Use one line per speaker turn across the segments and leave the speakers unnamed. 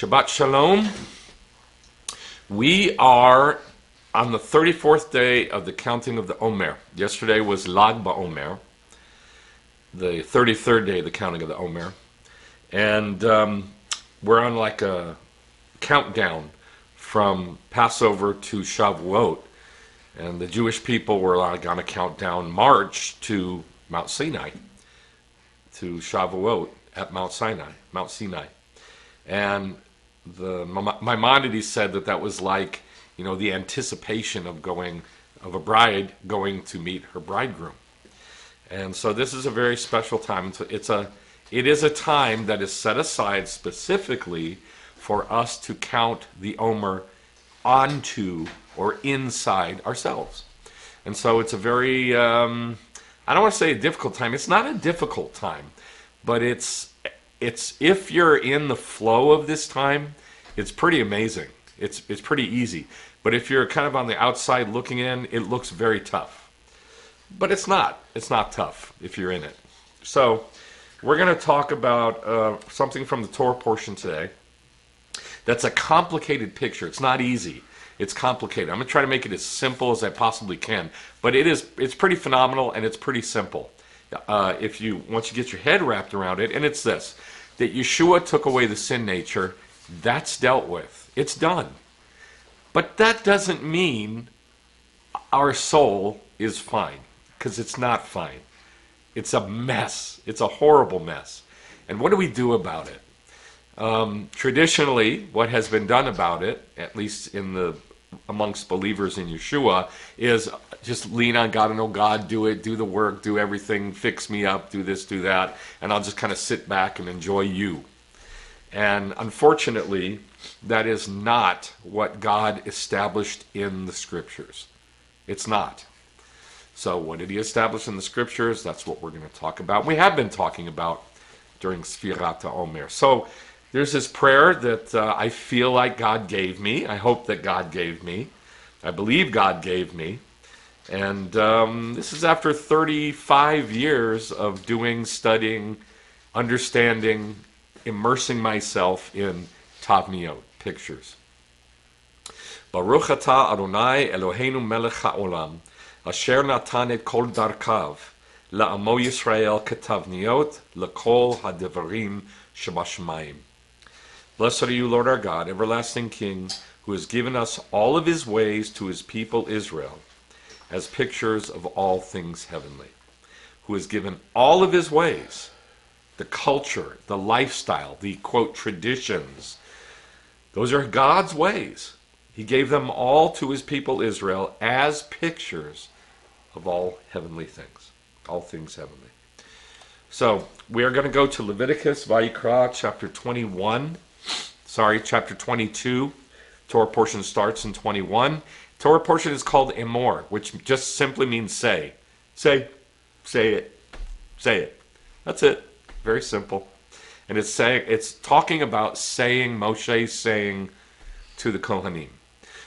Shabbat Shalom. We are on the 34th day of the counting of the Omer. Yesterday was Lag BaOmer, the 33rd day of the counting of the Omer. And we're on like a countdown from Passover to Shavuot. And the Jewish people were on a countdown march to Mount Sinai, to Shavuot at Mount Sinai. And the Maimonides said that was like, the anticipation of a bride going to meet her bridegroom. And so this is a very special time. It is a time that is set aside specifically for us to count the Omer onto or inside ourselves. And so it's a very, I don't want to say a difficult time. It's not a difficult time, but it's if you're in the flow of this time, it's pretty amazing. It's pretty easy. But if you're kind of on the outside looking in, it looks very tough. But it's not. It's not tough if you're in it. So we're going to talk about something from the Torah portion today that's a complicated picture. It's not easy. It's complicated. I'm going to try to make it as simple as I possibly can. But it's pretty phenomenal and it's pretty simple. Once you get your head wrapped around it, and it's this, that Yeshua took away the sin nature, that's dealt with. It's done. But that doesn't mean our soul is fine, because it's not fine. It's a mess. It's a horrible mess. And what do we do about it? Traditionally, what has been done about it, at least amongst believers in Yeshua, is just lean on God and oh God, do it, do the work, do everything, fix me up, do this, do that, and I'll just kind of sit back and enjoy you. And unfortunately, that is not what God established in the Scriptures. It's not. So what did he establish in the Scriptures? That's what we're going to talk about. We have been talking about during Sfirat HaOmer. So there's this prayer that I feel like God gave me. I hope that God gave me. I believe God gave me. And this is after 35 years of doing, studying, understanding, immersing myself in tavniot, pictures. Baruch atah Adonai Eloheinu melech haolam, asher natan et kol darkav, la'amo Yisrael ketavniot, lekol hadevarim shebashamayim. Blessed are you, Lord our God, everlasting King, who has given us all of his ways to his people Israel, as pictures of all things heavenly. Who has given all of his ways, the culture, the lifestyle, the, quote, traditions. Those are God's ways. He gave them all to his people Israel as pictures of all heavenly things, all things heavenly. So we are going to go to Leviticus, Vayikra, chapter 22. Torah portion starts in 21. Torah portion is called Emor, which just simply means say. Say it. That's it. Very simple. And it's talking about Moshe saying to the Kohanim.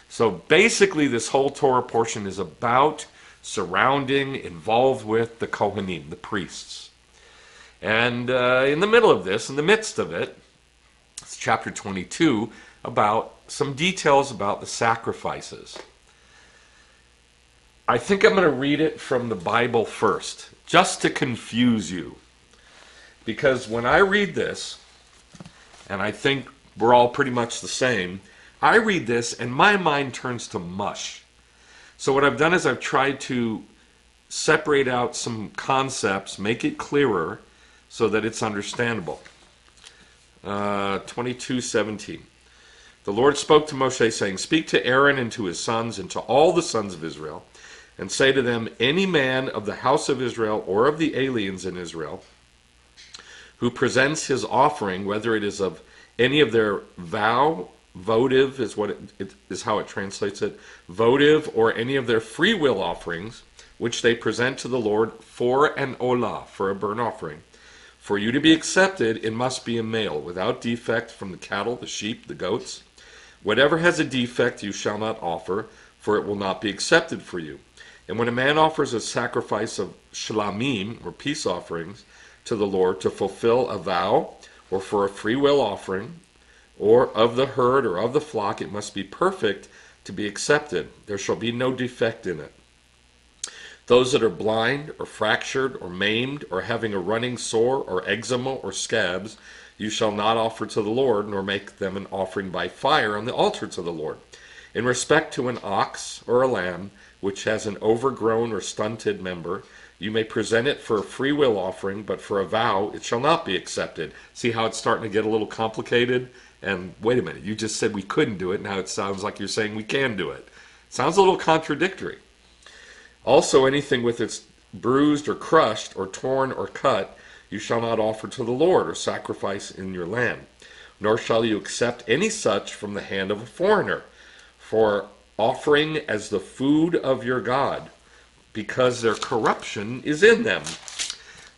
So basically this whole Torah portion is about involved with the Kohanim, the priests. And in the midst of it, it's chapter 22, about some details about the sacrifices. I think I'm going to read it from the Bible first, just to confuse you. Because when I read this, and I think we're all pretty much the same, I read this and my mind turns to mush. So what I've done is I've tried to separate out some concepts, make it clearer, so that it's understandable. 22:17. The Lord spoke to Moshe, saying, "Speak to Aaron and to his sons and to all the sons of Israel, and say to them, any man of the house of Israel or of the aliens in Israel who presents his offering, whether it is of any of their votive is how it translates it, votive, or any of their free will offerings, which they present to the Lord for an olah, for a burnt offering. For you to be accepted, it must be a male, without defect, from the cattle, the sheep, the goats. Whatever has a defect you shall not offer, for it will not be accepted for you. And when a man offers a sacrifice of shlamim, or peace offerings, to the Lord to fulfill a vow, or for a free will offering, or of the herd or of the flock, it must be perfect to be accepted. There shall be no defect in it. Those that are blind or fractured or maimed or having a running sore or eczema or scabs, you shall not offer to the Lord, nor make them an offering by fire on the altar to the Lord. In respect to an ox or a lamb, which has an overgrown or stunted member, you may present it for a free will offering, but for a vow it shall not be accepted. See how it's starting to get a little complicated? And wait a minute, you just said we couldn't do it. Now it sounds like you're saying we can do it. Sounds a little contradictory. Also, anything with its bruised or crushed or torn or cut, you shall not offer to the Lord or sacrifice in your land. Nor shall you accept any such from the hand of a foreigner, for offering as the food of your God, because their corruption is in them.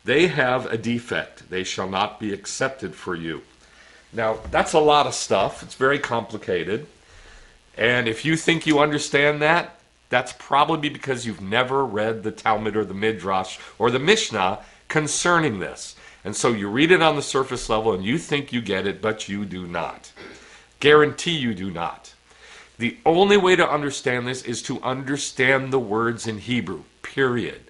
They have a defect. They shall not be accepted for you. Now, that's a lot of stuff. It's very complicated. And if you think you understand that, that's probably because you've never read the Talmud or the Midrash or the Mishnah concerning this. And so you read it on the surface level and you think you get it, but you do not. Guarantee you do not. The only way to understand this is to understand the words in Hebrew, period.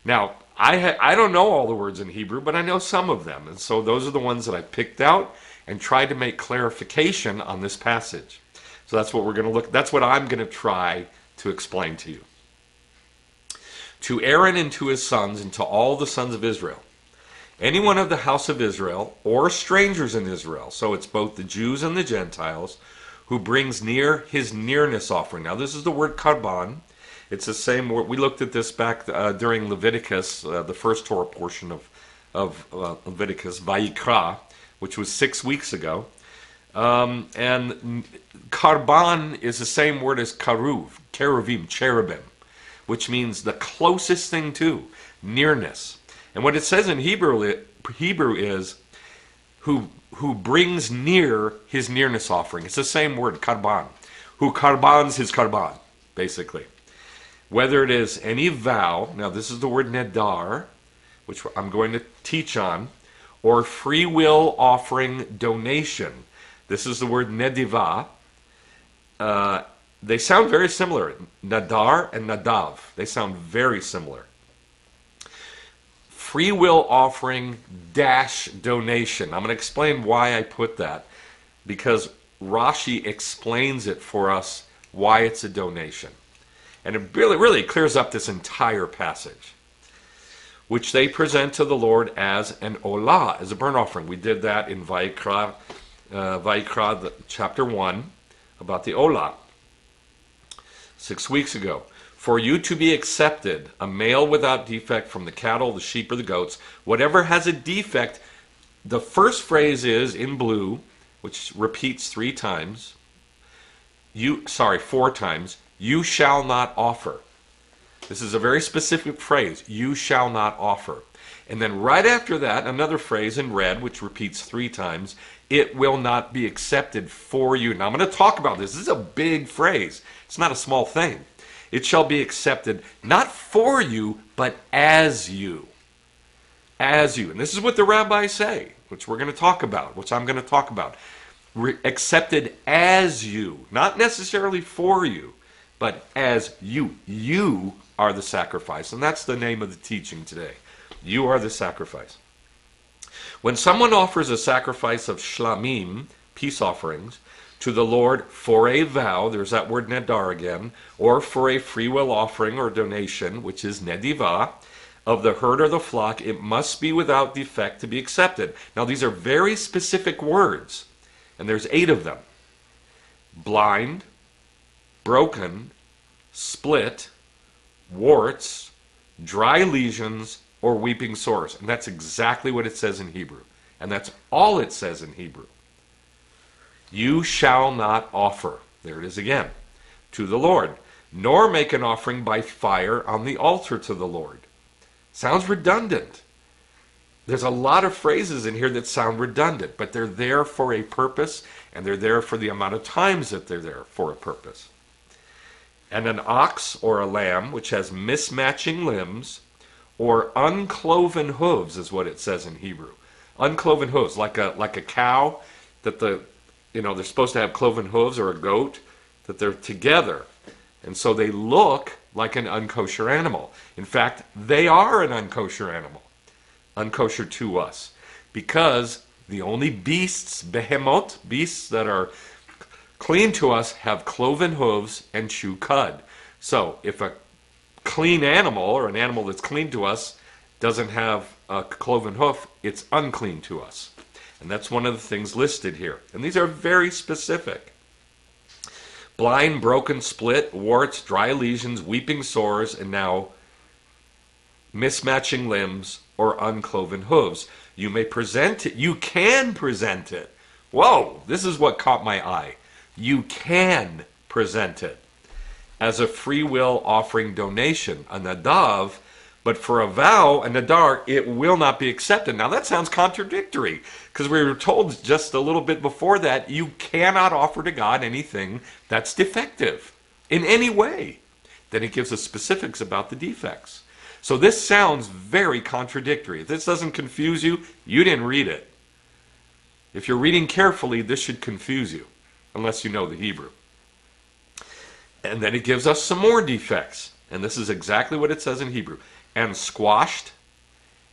Now, I don't know all the words in Hebrew, but I know some of them. And so those are the ones that I picked out and tried to make clarification on this passage. So that's what we're going to look. That's what I'm going to try to explain to you. To Aaron and to his sons and to all the sons of Israel, anyone of the house of Israel or strangers in Israel, so it's both the Jews and the Gentiles, who brings near his nearness offering. Now this is the word karban. It's the same word. We looked at this back during Leviticus, the first Torah portion of Leviticus, Vayikra, which was 6 weeks ago. And karban is the same word as karuv, keruvim, cherubim, which means the closest thing to, nearness. And what it says in Hebrew is who brings near his nearness offering. It's the same word, karban. Who karbans his karban, basically. Whether it is any vow, now this is the word nedar, which I'm going to teach on, or free will offering donation. This is the word nediva. They sound very similar. Nadar and nadav. They sound very similar. Free will offering dash donation. I'm going to explain why I put that, because Rashi explains it for us why it's a donation. And it really clears up this entire passage, which they present to the Lord as an olah, as a burnt offering. We did that in Vayikra chapter 1, about the olah, 6 weeks ago. For you to be accepted, a male without defect from the cattle, the sheep, or the goats, whatever has a defect, the first phrase is in blue, which repeats 4 times, you shall not offer. This is a very specific phrase, you shall not offer. And then right after that, another phrase in red, which repeats 3 times, it will not be accepted for you. Now I'm going to talk about this. This is a big phrase. It's not a small thing. It shall be accepted not for you, but as you. As you. And this is what the rabbis say, which we're going to talk about, which I'm going to talk about. Accepted as you, not necessarily for you, but as you. You are the sacrifice. And that's the name of the teaching today. You are the sacrifice. When someone offers a sacrifice of shlamim, peace offerings, to the Lord for a vow, there's that word nedar again, or for a free will offering or donation, which is nediva, of the herd or the flock, it must be without defect to be accepted. Now these are very specific words, and there's 8 of them. Blind, broken, split, warts, dry lesions, or weeping sores. And that's exactly what it says in Hebrew. And that's all it says in Hebrew. You shall not offer, there it is again, to the Lord, nor make an offering by fire on the altar to the Lord. Sounds redundant. There's a lot of phrases in here that sound redundant, but they're there for a purpose, and they're there for the amount of times that they're there for a purpose. And an ox or a lamb which has mismatching limbs or uncloven hooves is what it says in Hebrew. Uncloven hooves, like a cow that the they're supposed to have cloven hooves, or a goat, that they're together. And so they look like an unkosher animal. In fact, they are an unkosher animal, unkosher to us, because the only beasts, behemoth, beasts that are clean to us, have cloven hooves and chew cud. So if a clean animal, or an animal that's clean to us, doesn't have a cloven hoof, it's unclean to us. And that's one of the things listed here. And these are very specific. Blind, broken, split, warts, dry lesions, weeping sores, and now mismatching limbs or uncloven hooves. You may present it. You can present it. Whoa, this is what caught my eye. You can present it as a free will offering donation, a nadav, but for a vow, a nadar, it will not be accepted. Now that sounds contradictory, because we were told just a little bit before that you cannot offer to God anything that's defective in any way. Then it gives us specifics about the defects. So this sounds very contradictory. If this doesn't confuse you, you didn't read it. If you're reading carefully, this should confuse you, unless you know the Hebrew. And then it gives us some more defects. And this is exactly what it says in Hebrew. And squashed,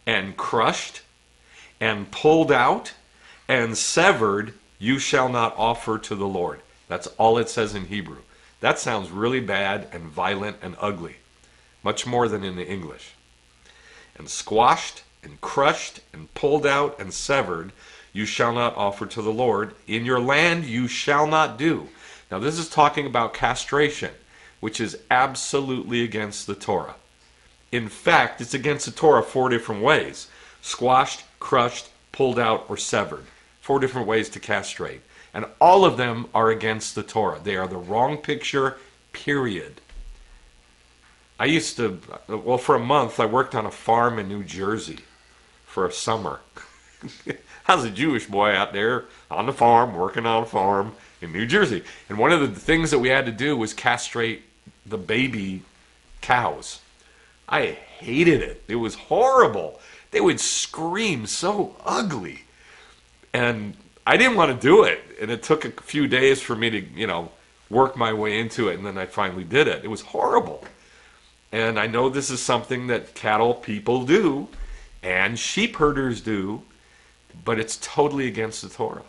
and crushed, and pulled out, and severed, you shall not offer to the Lord. That's all it says in Hebrew. That sounds really bad and violent and ugly. Much more than in the English. And squashed, and crushed, and pulled out, and severed, you shall not offer to the Lord. In your land you shall not do. Now this is talking about castration, which is absolutely against the Torah. In fact, it's against the Torah 4 different ways. Squashed, crushed, pulled out, or severed. 4 different ways to castrate. And all of them are against the Torah. They are the wrong picture, period. I used to, for a month, I worked on a farm in New Jersey for a summer. I was a Jewish boy out there on the farm, working on a farm in New Jersey. And one of the things that we had to do was castrate the baby cows. I hated it. It was horrible. They would scream so ugly. And I didn't want to do it. And it took a few days for me to, work my way into it. And then I finally did it. It was horrible. And I know this is something that cattle people do and sheep herders do, but it's totally against the Torah.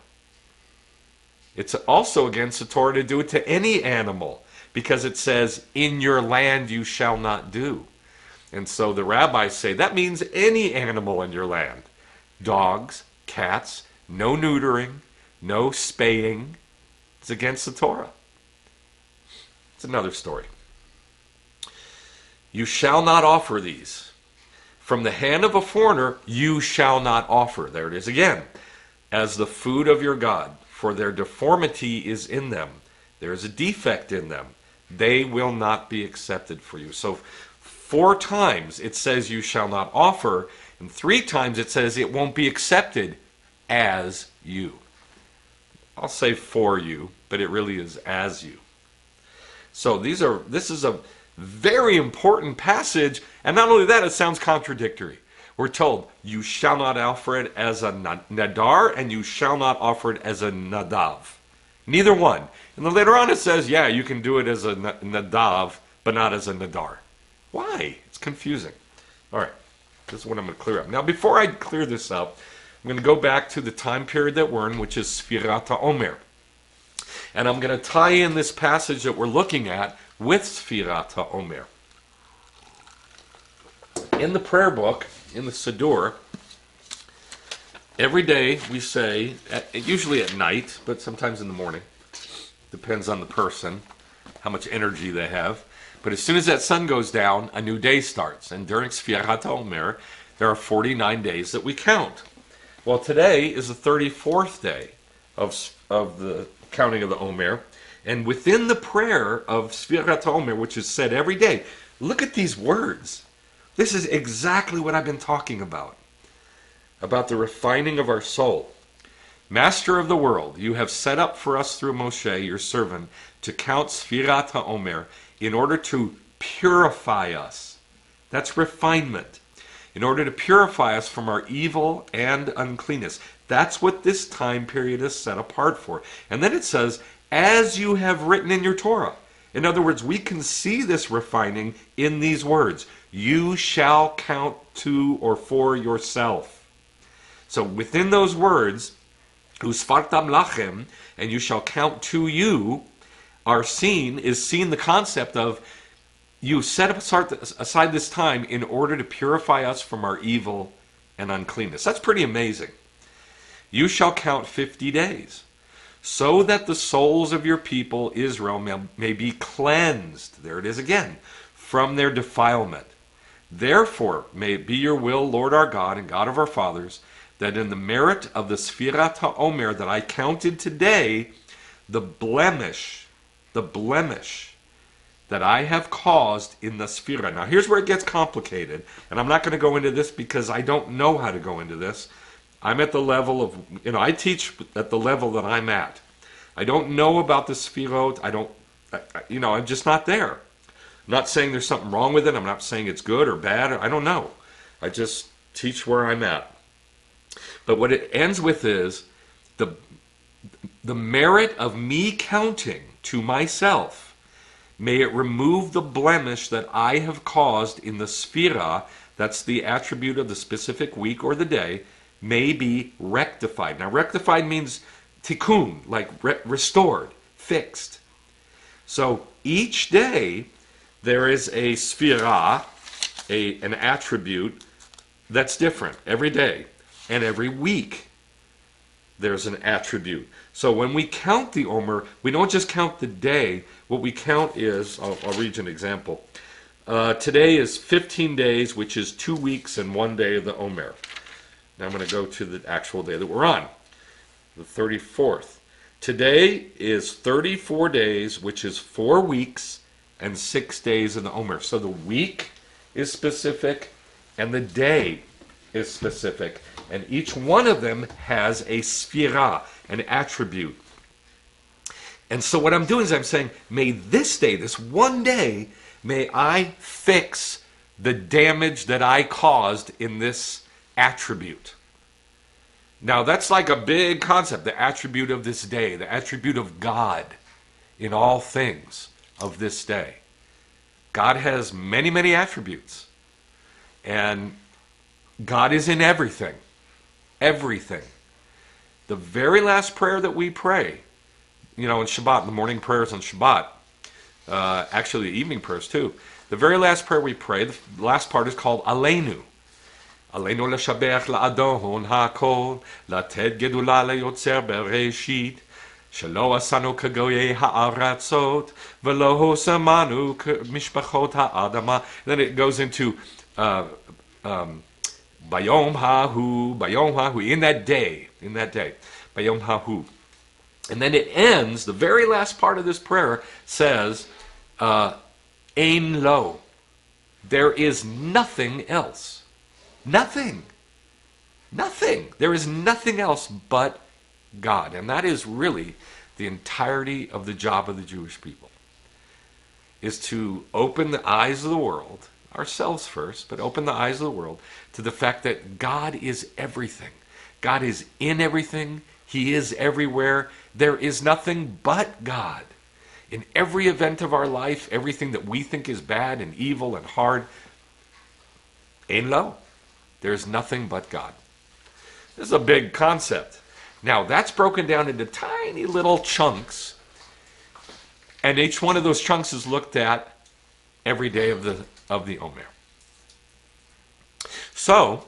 It's also against the Torah to do it to any animal, because it says, in your land you shall not do. And so the rabbis say that means any animal in your land. Dogs, cats, no neutering, no spaying. It's against the Torah. It's another story. You shall not offer these. From the hand of a foreigner you shall not offer. There it is again. As the food of your God, for their deformity is in them. There is a defect in them. They will not be accepted for you. So 4 times it says you shall not offer, and 3 times it says it won't be accepted as you. I'll say for you, but it really is as you. So this is a very important passage, and not only that, it sounds contradictory. We're told, you shall not offer it as a nadar, and you shall not offer it as a nadav. Neither one. And then later on it says, yeah, you can do it as a nadav, but not as a nadar. Why? It's confusing. All right, this is what I'm going to clear up. Now, before I clear this up, I'm going to go back to the time period that we're in, which is Sfirat HaOmer. And I'm going to tie in this passage that we're looking at with Sfirat HaOmer. In the prayer book, in the Siddur, every day we say, usually at night, but sometimes in the morning, depends on the person, how much energy they have. But as soon as that sun goes down, a new day starts. And during Sfirat HaOmer, there are 49 days that we count. Well, today is the 34th day of the counting of the Omer. And within the prayer of Sfirat HaOmer, which is said every day, look at these words. This is exactly what I've been talking about the refining of our soul. Master of the world, you have set up for us through Moshe, your servant, to count Sfirat HaOmer in order to purify us. That's refinement. In order to purify us from our evil and uncleanness. That's what this time period is set apart for. And then it says, as you have written in your Torah. In other words, we can see this refining in these words. You shall count to or for yourself. So within those words, Usfartam lachem, and you shall count to you, is seen the concept of you set aside this time in order to purify us from our evil and uncleanness. That's pretty amazing. You shall count 50 days, so that the souls of your people Israel may be cleansed, there it is again, from their defilement. Therefore may it be your will, Lord our God and God of our fathers, that in the merit of the Sfirat HaOmer that I counted today, the blemish that I have caused in the Sphira. Now here's where it gets complicated, and I'm not going to go into this because I don't know how to go into this. I'm at the level of, I teach at the level that I'm at. I don't know about the Sphirot. I'm just not there. I'm not saying there's something wrong with it. I'm not saying it's good or bad. I don't know. I just teach where I'm at. But what it ends with is the merit of me counting to myself. May it remove the blemish that I have caused in the Sphira, that's the attribute of the specific week or the day, may be rectified. Now, rectified means tikkun, like restored, fixed. So each day there is a Sphira, an attribute that's different every day, and every week there's an attribute. So when we count the Omer, we don't just count the day. What we count is, I'll read you an example. Today is 15 days, which is 2 weeks and 1 day of the Omer. Now I'm going to go to the actual day that we're on, the 34th. Today is 34 days, which is 4 weeks and 6 days of the Omer. So the week is specific and the day is specific. And each one of them has a sphira, an attribute. And so what I'm doing is I'm saying, may this day, this one day, may I fix the damage that I caused in this attribute. Now that's like a big concept, the attribute of this day, the attribute of God in all things of this day. God has many, many attributes. And God is in everything. Everything. The very last prayer that we pray, in Shabbat, the morning prayers on Shabbat, actually the evening prayers too, the very last prayer we pray, the last part is called Aleinu. Aleinu l'shabech la'adon ha'kol, lated gedula le'yotzer bereshit, shelo asanu kagoye ha'aratzot, velo hosamanu mishpachot ha'adama. Then it goes into Bayom hahu, in that day, Bayom hahu. And then it ends, the very last part of this prayer says, Ein lo. There is nothing else. Nothing. There is nothing else but God. And that is really the entirety of the job of the Jewish people, is to open the eyes of the world, ourselves first, but open the eyes of the world to the fact that God is everything. God is in everything. He is everywhere. There is nothing but God. In every event of our life, everything that we think is bad and evil and hard, Ein lo. There's nothing but God. This is a big concept. Now, that's broken down into tiny little chunks, and each one of those chunks is looked at every day of the Omer. So,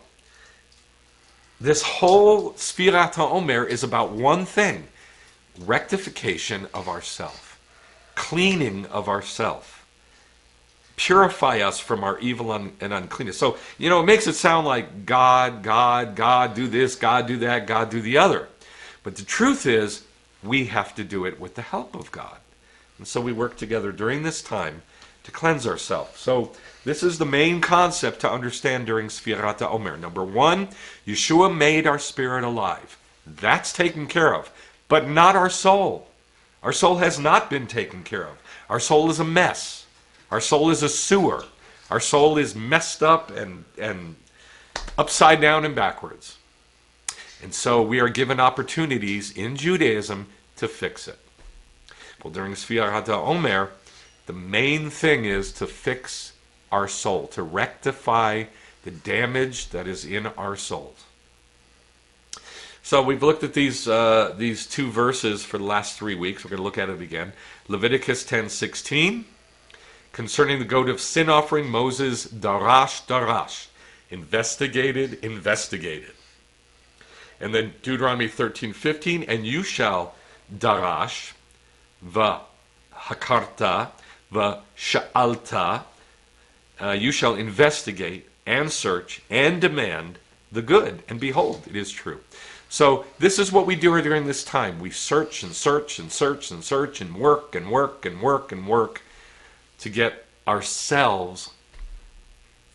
this whole Sfirat HaOmer is about one thing: rectification of ourself, cleaning of ourself, purify us from our evil and uncleanness. So, it makes it sound like God do this, God do that, God do the other. But the truth is, we have to do it with the help of God. And so we work together during this time to cleanse ourselves. So this is the main concept to understand during Sfirat HaOmer. Number one, Yeshua made our spirit alive. That's taken care of, but not our soul. Our soul has not been taken care of. Our soul is a mess. Our soul is a sewer. Our soul is messed up and upside down and backwards. And so we are given opportunities in Judaism to fix it. Well, during Sfirat HaOmer, the main thing is to fix our soul, to rectify the damage that is in our souls. So we've looked at these two verses for the last 3 weeks. We're going to look at it again. Leviticus 10:16. Concerning the goat of sin offering, Moses darash, investigated. And then Deuteronomy 13:15, and you shall darash, hakarta, sha'alta, you shall investigate and search and demand the good, and behold, it is true. So this is what we do during this time. We search and search and search and search and work and work and work and work to get ourselves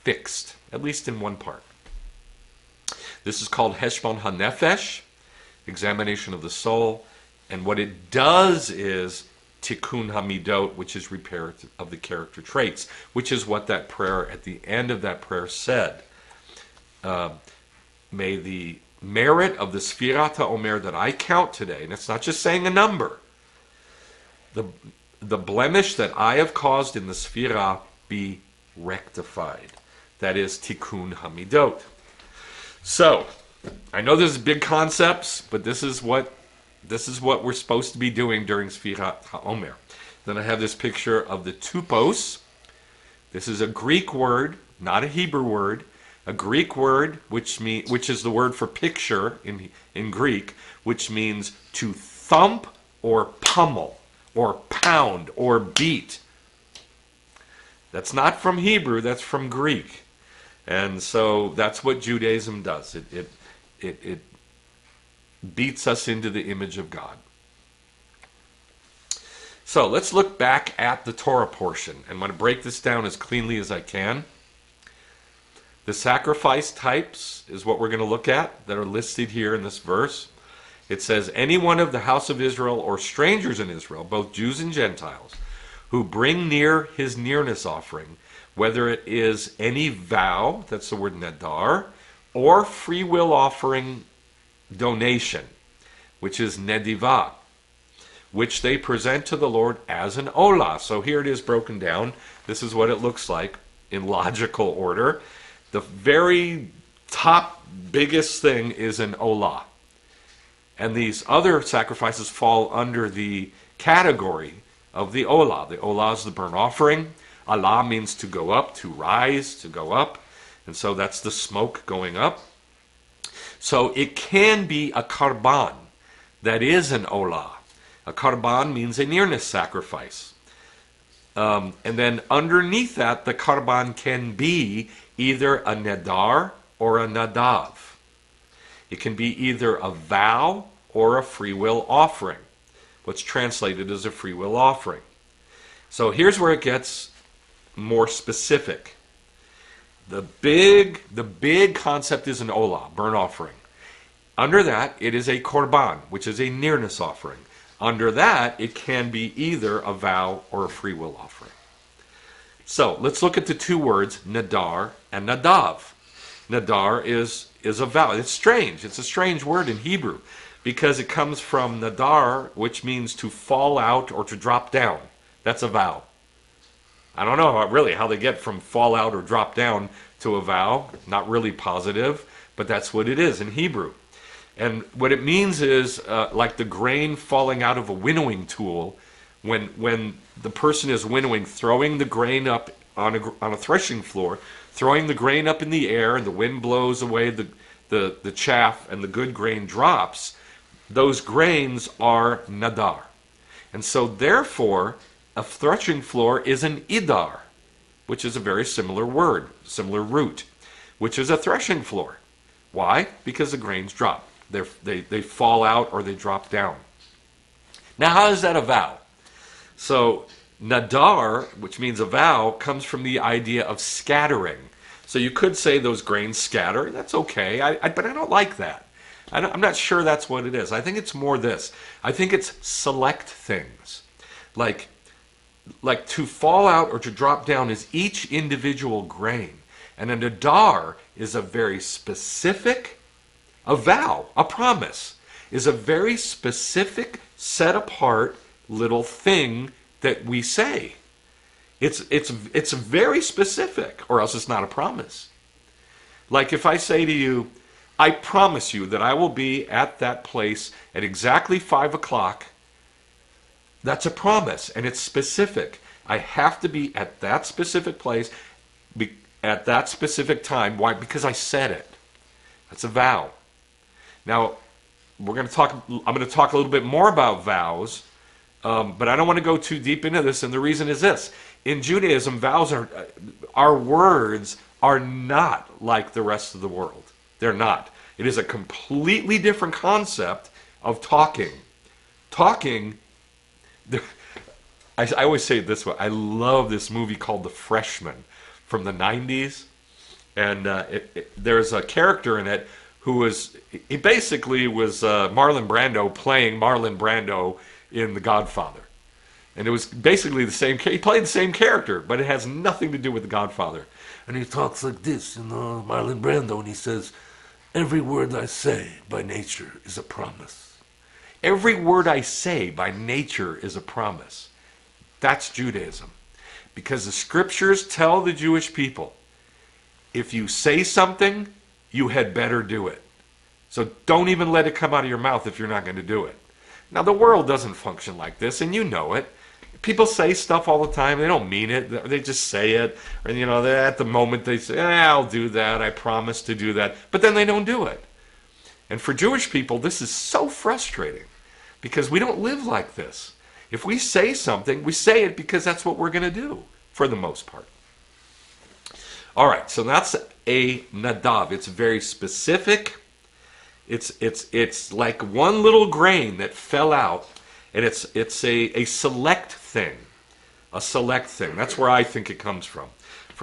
fixed, at least in one part. This is called Heshbon HaNefesh, examination of the soul, and what it does is Tikkun HaMidot, which is repair of the character traits, which is what that prayer, at the end of that prayer said. May the merit of the Sfirat HaOmer that I count today, and it's not just saying a number, the blemish that I have caused in the Sfirah be rectified. That is Tikkun HaMidot. So, I know this is big concepts, but this is what we're supposed to be doing during Sfirat HaOmer. Then I have this picture of the tupos. This is a Greek word, not a Hebrew word. A Greek word, which is the word for picture in Greek, which means to thump or pummel or pound or beat. That's not from Hebrew, that's from Greek. And so that's what Judaism does. It beats us into the image of God. So let's look back at the Torah portion. I'm going to break this down as cleanly as I can. The sacrifice types is what we're going to look at that are listed here in this verse. It says, any one of the house of Israel or strangers in Israel, both Jews and Gentiles, who bring near his nearness offering, whether it is any vow, that's the word nedar, or free will offering donation, which is nedivah, which they present to the Lord as an olah. So here it is broken down. This is what it looks like in logical order. The very top biggest thing is an olah. And these other sacrifices fall under the category of the olah. The olah is the burnt offering. Allah means to go up, to rise, to go up. And so that's the smoke going up. So it can be a karban that is an olah. A karban means a nearness sacrifice. And then underneath that, the karban can be either a nedar or a nadav. It can be either a vow or a free will offering. What's translated as a free will offering. So here's where it gets more specific. The big concept is an olah, burnt offering. Under that, it is a korban, which is a nearness offering. Under that, it can be either a vow or a free will offering. So let's look at the two words, nadar and nadav. Nadar is a vow. It's strange. It's a strange word in Hebrew because it comes from nadar, which means to fall out or to drop down. That's a vow. I don't know really how they get from fall out or drop down to a vow. Not really positive, but that's what it is in Hebrew. And what it means is like the grain falling out of a winnowing tool. When the person is winnowing, throwing the grain up on a threshing floor, throwing the grain up in the air, and the wind blows away the chaff, and the good grain drops, those grains are nadar. And so therefore, a threshing floor is an idar, which is a very similar word, similar root, which is a threshing floor. Why? Because the grains drop. They fall out or they drop down. Now, how is that a vow? So, nadar, which means a vow, comes from the idea of scattering. So you could say those grains scatter. That's okay, but I don't like that. I'm not sure that's what it is. I think it's more this. I think it's select things. Like to fall out or to drop down is each individual grain. And a nadar is a very specific A vow, a promise, is a very specific, set apart little thing that we say. It's very specific, or else it's not a promise. Like if I say to you, I promise you that I will be at that place at exactly 5 o'clock, that's a promise, and it's specific. I have to be at that specific place at that specific time. Why? Because I said it. That's a vow. Now, I'm going to talk a little bit more about vows, but I don't want to go too deep into this, and the reason is this. In Judaism, vows our words are not like the rest of the world. They're not. It is a completely different concept of talking. Talking, I always say it this way. I love this movie called The Freshman from the 90s. And there's a character in it he basically was Marlon Brando playing Marlon Brando in The Godfather. And it was basically the same, he played the same character, but it has nothing to do with The Godfather. And he talks like this, Marlon Brando, and he says, every word I say by nature is a promise. Every word I say by nature is a promise. That's Judaism. Because the scriptures tell the Jewish people, if you say something, you had better do it. So don't even let it come out of your mouth if you're not going to do it. Now, the world doesn't function like this, and you know it. People say stuff all the time. They don't mean it. They just say it. And, at the moment they say, I'll do that. I promise to do that. But then they don't do it. And for Jewish people, this is so frustrating because we don't live like this. If we say something, we say it because that's what we're going to do for the most part. All right, so that's a nadav. It's very specific. It's like one little grain that fell out, and it's a select thing. A select thing. That's where I think it comes from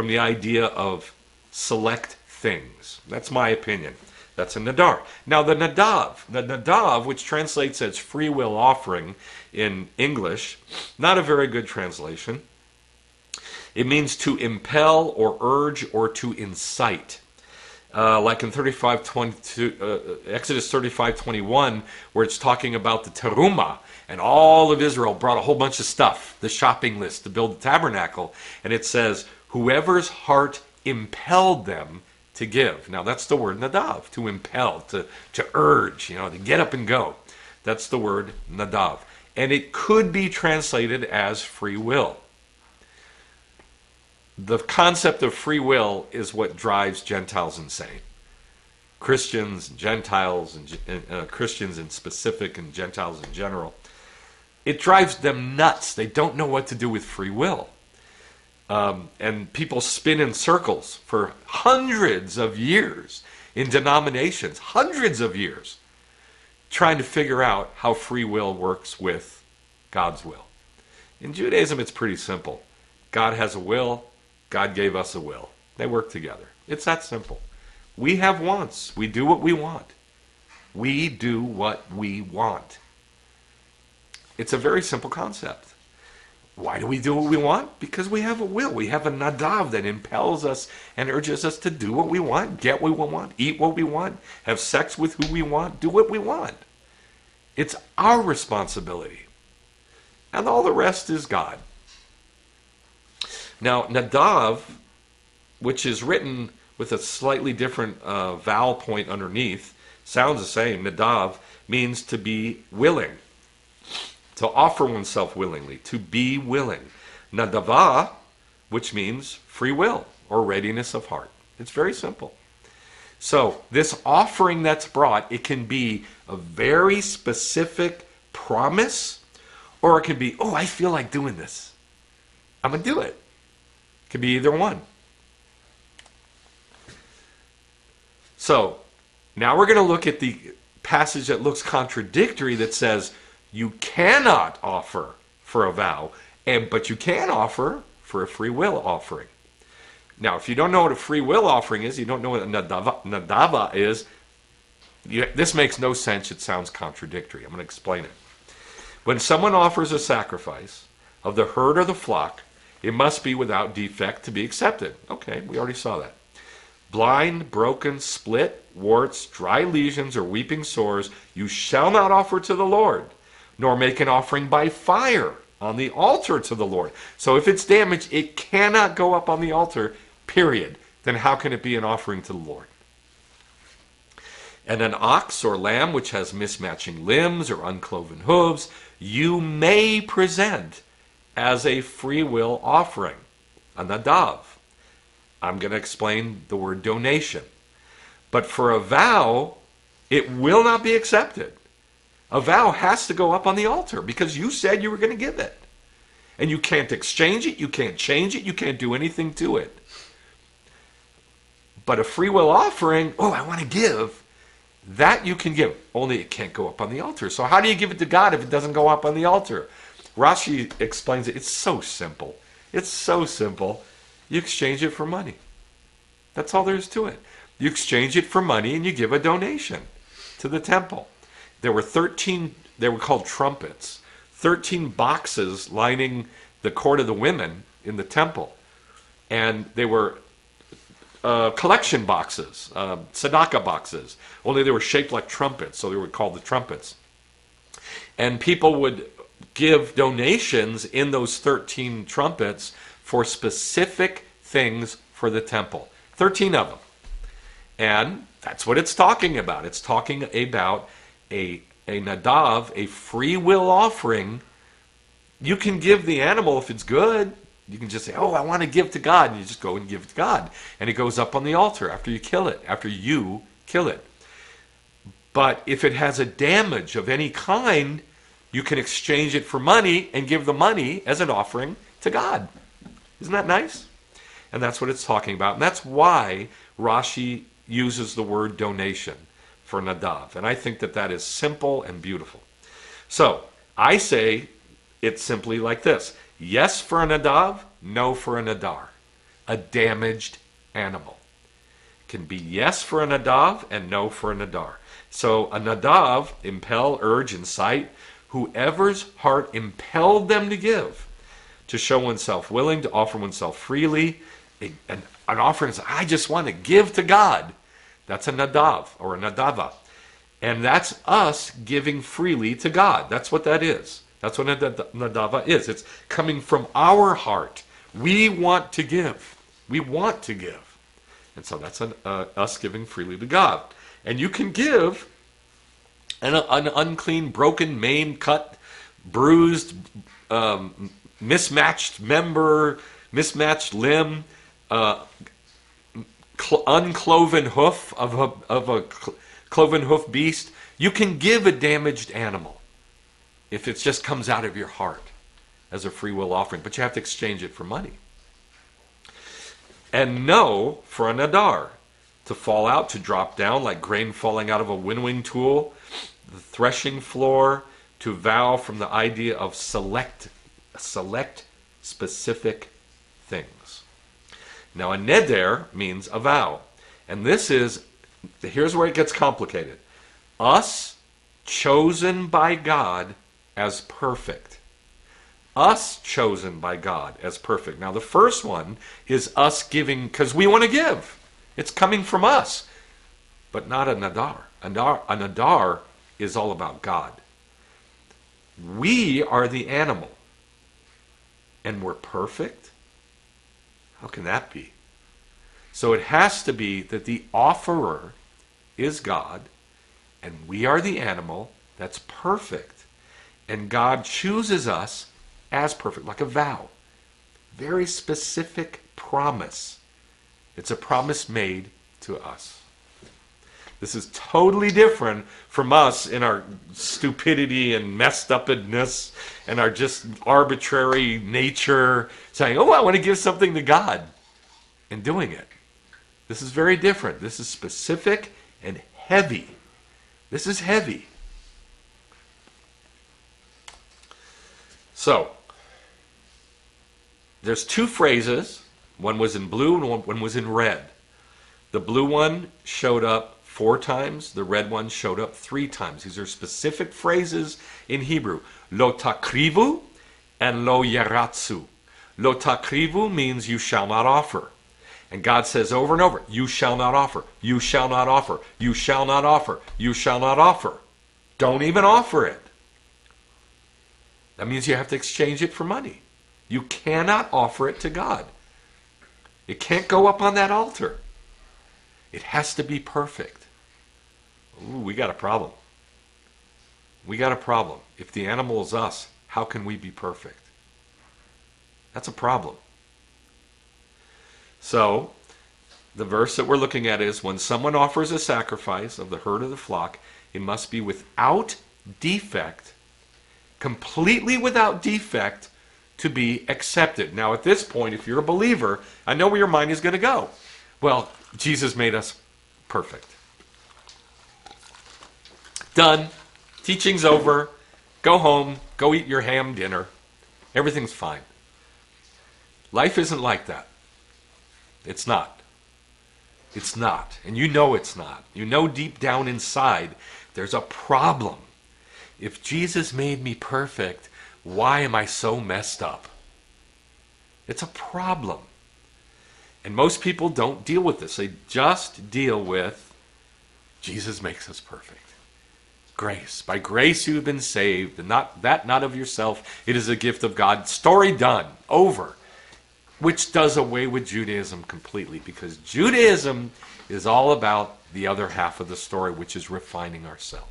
the idea of select things. That's my opinion. That's a nadar. Now the nadav, which translates as free will offering in English, not a very good translation. It means to impel or urge or to incite. Like in Exodus 35:21, where it's talking about the teruma, and all of Israel brought a whole bunch of stuff, the shopping list to build the tabernacle, and it says, whoever's heart impelled them to give. Now that's the word nadav, to impel, to urge, to get up and go. That's the word nadav. And it could be translated as free will. The concept of free will is what drives Gentiles insane. Christians, Gentiles, and Christians in specific, and Gentiles in general. It drives them nuts. They don't know what to do with free will. And people spin in circles for hundreds of years in denominations, hundreds of years, trying to figure out how free will works with God's will. In Judaism, it's pretty simple. God has a will. God gave us a will. They work together. It's that simple. We have wants. We do what we want. We do what we want. It's a very simple concept. Why do we do what we want? Because we have a will. We have a nadav that impels us and urges us to do what we want, get what we want, eat what we want, have sex with who we want, do what we want. It's our responsibility. And all the rest is God. Now, nadav, which is written with a slightly different vowel point underneath, sounds the same. Nadav means to be willing, to offer oneself willingly, to be willing. Nadava, which means free will or readiness of heart. It's very simple. So this offering that's brought, it can be a very specific promise, or it can be, I feel like doing this. I'm going to do it. Could be either one. So now we're going to look at the passage that looks contradictory that says you cannot offer for a vow, but you can offer for a free will offering. Now, if you don't know what a free will offering is, you don't know what a nadava is, this makes no sense. It sounds contradictory. I'm going to explain it. When someone offers a sacrifice of the herd or the flock, it must be without defect to be accepted. Okay, we already saw that. blind, broken, split, warts, dry lesions, or weeping sores, you shall not offer to the Lord, nor make an offering by fire on the altar to the Lord. So if it's damaged, it cannot go up on the altar, period. Then how can it be an offering to the Lord? And an ox or lamb which has mismatching limbs or uncloven hooves, you may present as a free will offering, a nadav. I'm going to explain the word donation. But for a vow, it will not be accepted. A vow has to go up on the altar because you said you were going to give it. And you can't exchange it, you can't change it, you can't do anything to it. But a free will offering, oh, I want to give, that you can give. Only it can't go up on the altar. So how do you give it to God if it doesn't go up on the altar? Rashi explains it. It's so simple. It's so simple. You exchange it for money. That's all there is to it. You exchange it for money and you give a donation to the temple. There were 13, they were called trumpets, 13 boxes lining the court of the women in the temple. And they were collection boxes, tzedakah boxes, only they were shaped like trumpets, so they were called the trumpets. And people would give donations in those 13 trumpets for specific things for the temple. 13 of them. And that's what it's talking about. It's talking about a nadav, a free will offering. You can give the animal if it's good. You can just say, oh, I want to give to God. And you just go and give to God. And it goes up on the altar after you kill it, after you kill it. But if it has a damage of any kind, you can exchange it for money and give the money as an offering to God. Isn't that nice? And that's what it's talking about. And that's why Rashi uses the word donation for nadav. And I think that that is simple and beautiful. So I say it's simply like this. Yes for a nadav, no for a nadar. A damaged animal. It can be yes for a nadav and no for a nadar. So a nadav, impel, urge, incite, whoever's heart impelled them to give, to show oneself willing, to offer oneself freely. An offering is, I just want to give to God. That's a nadav or a nadava. And that's us giving freely to God. That's what that is. That's what a nadava is. It's coming from our heart. We want to give. We want to give. And so that's us giving freely to God. And you can give an unclean, broken, maimed, cut, bruised, mismatched member, mismatched limb, uncloven hoof of a cloven hoof beast. You can give a damaged animal if it just comes out of your heart as a free will offering, but you have to exchange it for money. And no for a nadar, to fall out, to drop down like grain falling out of a winnowing tool, the threshing floor, to vow from the idea of select specific things. Now a neder means a vow. And here's where it gets complicated. Us chosen by God as perfect. Us chosen by God as perfect. Now the first one is us giving because we want to give. It's coming from us. But not a nadar. A nadar is all about God. We are the animal. And we're perfect? How can that be? So it has to be that the offerer is God, and we are the animal that's perfect. And God chooses us as perfect, like a vow. Very specific promise. It's a promise made to us. This is totally different from us in our stupidity and messed upness and our just arbitrary nature, saying, oh, I want to give something to God, and doing it. This is very different. This is specific and heavy. This is heavy. So, there's two phrases. One was in blue and one was in red. The blue one showed up 4 times. The red one showed up 3 times. These are specific phrases in Hebrew. Lo takrivu and lo yaratzu. Lo takrivu means you shall not offer. And God says over and over, you shall not offer, you shall not offer, you shall not offer, you shall not offer. Don't even offer it. That means you have to exchange it for money. You cannot offer it to God. It can't go up on that altar. It has to be perfect. Ooh, we got a problem. We got a problem. If the animal is us, how can we be perfect? That's a problem. So, the verse that we're looking at is, when someone offers a sacrifice of the herd of the flock, it must be without defect, completely without defect, to be accepted. Now, at this point, if you're a believer, I know where your mind is going to go. Well, Jesus made us perfect. Done. Teaching's over. Go home. Go eat your ham dinner. Everything's fine. Life isn't like that. It's not. It's not. And you know it's not. You know deep down inside there's a problem. If Jesus made me perfect, why am I so messed up? It's a problem. And most people don't deal with this. They just deal with Jesus makes us perfect. Grace. By grace you have been saved, and not of yourself. It is a gift of God. Story done. Over. Which does away with Judaism completely, because Judaism is all about the other half of the story, which is refining ourselves.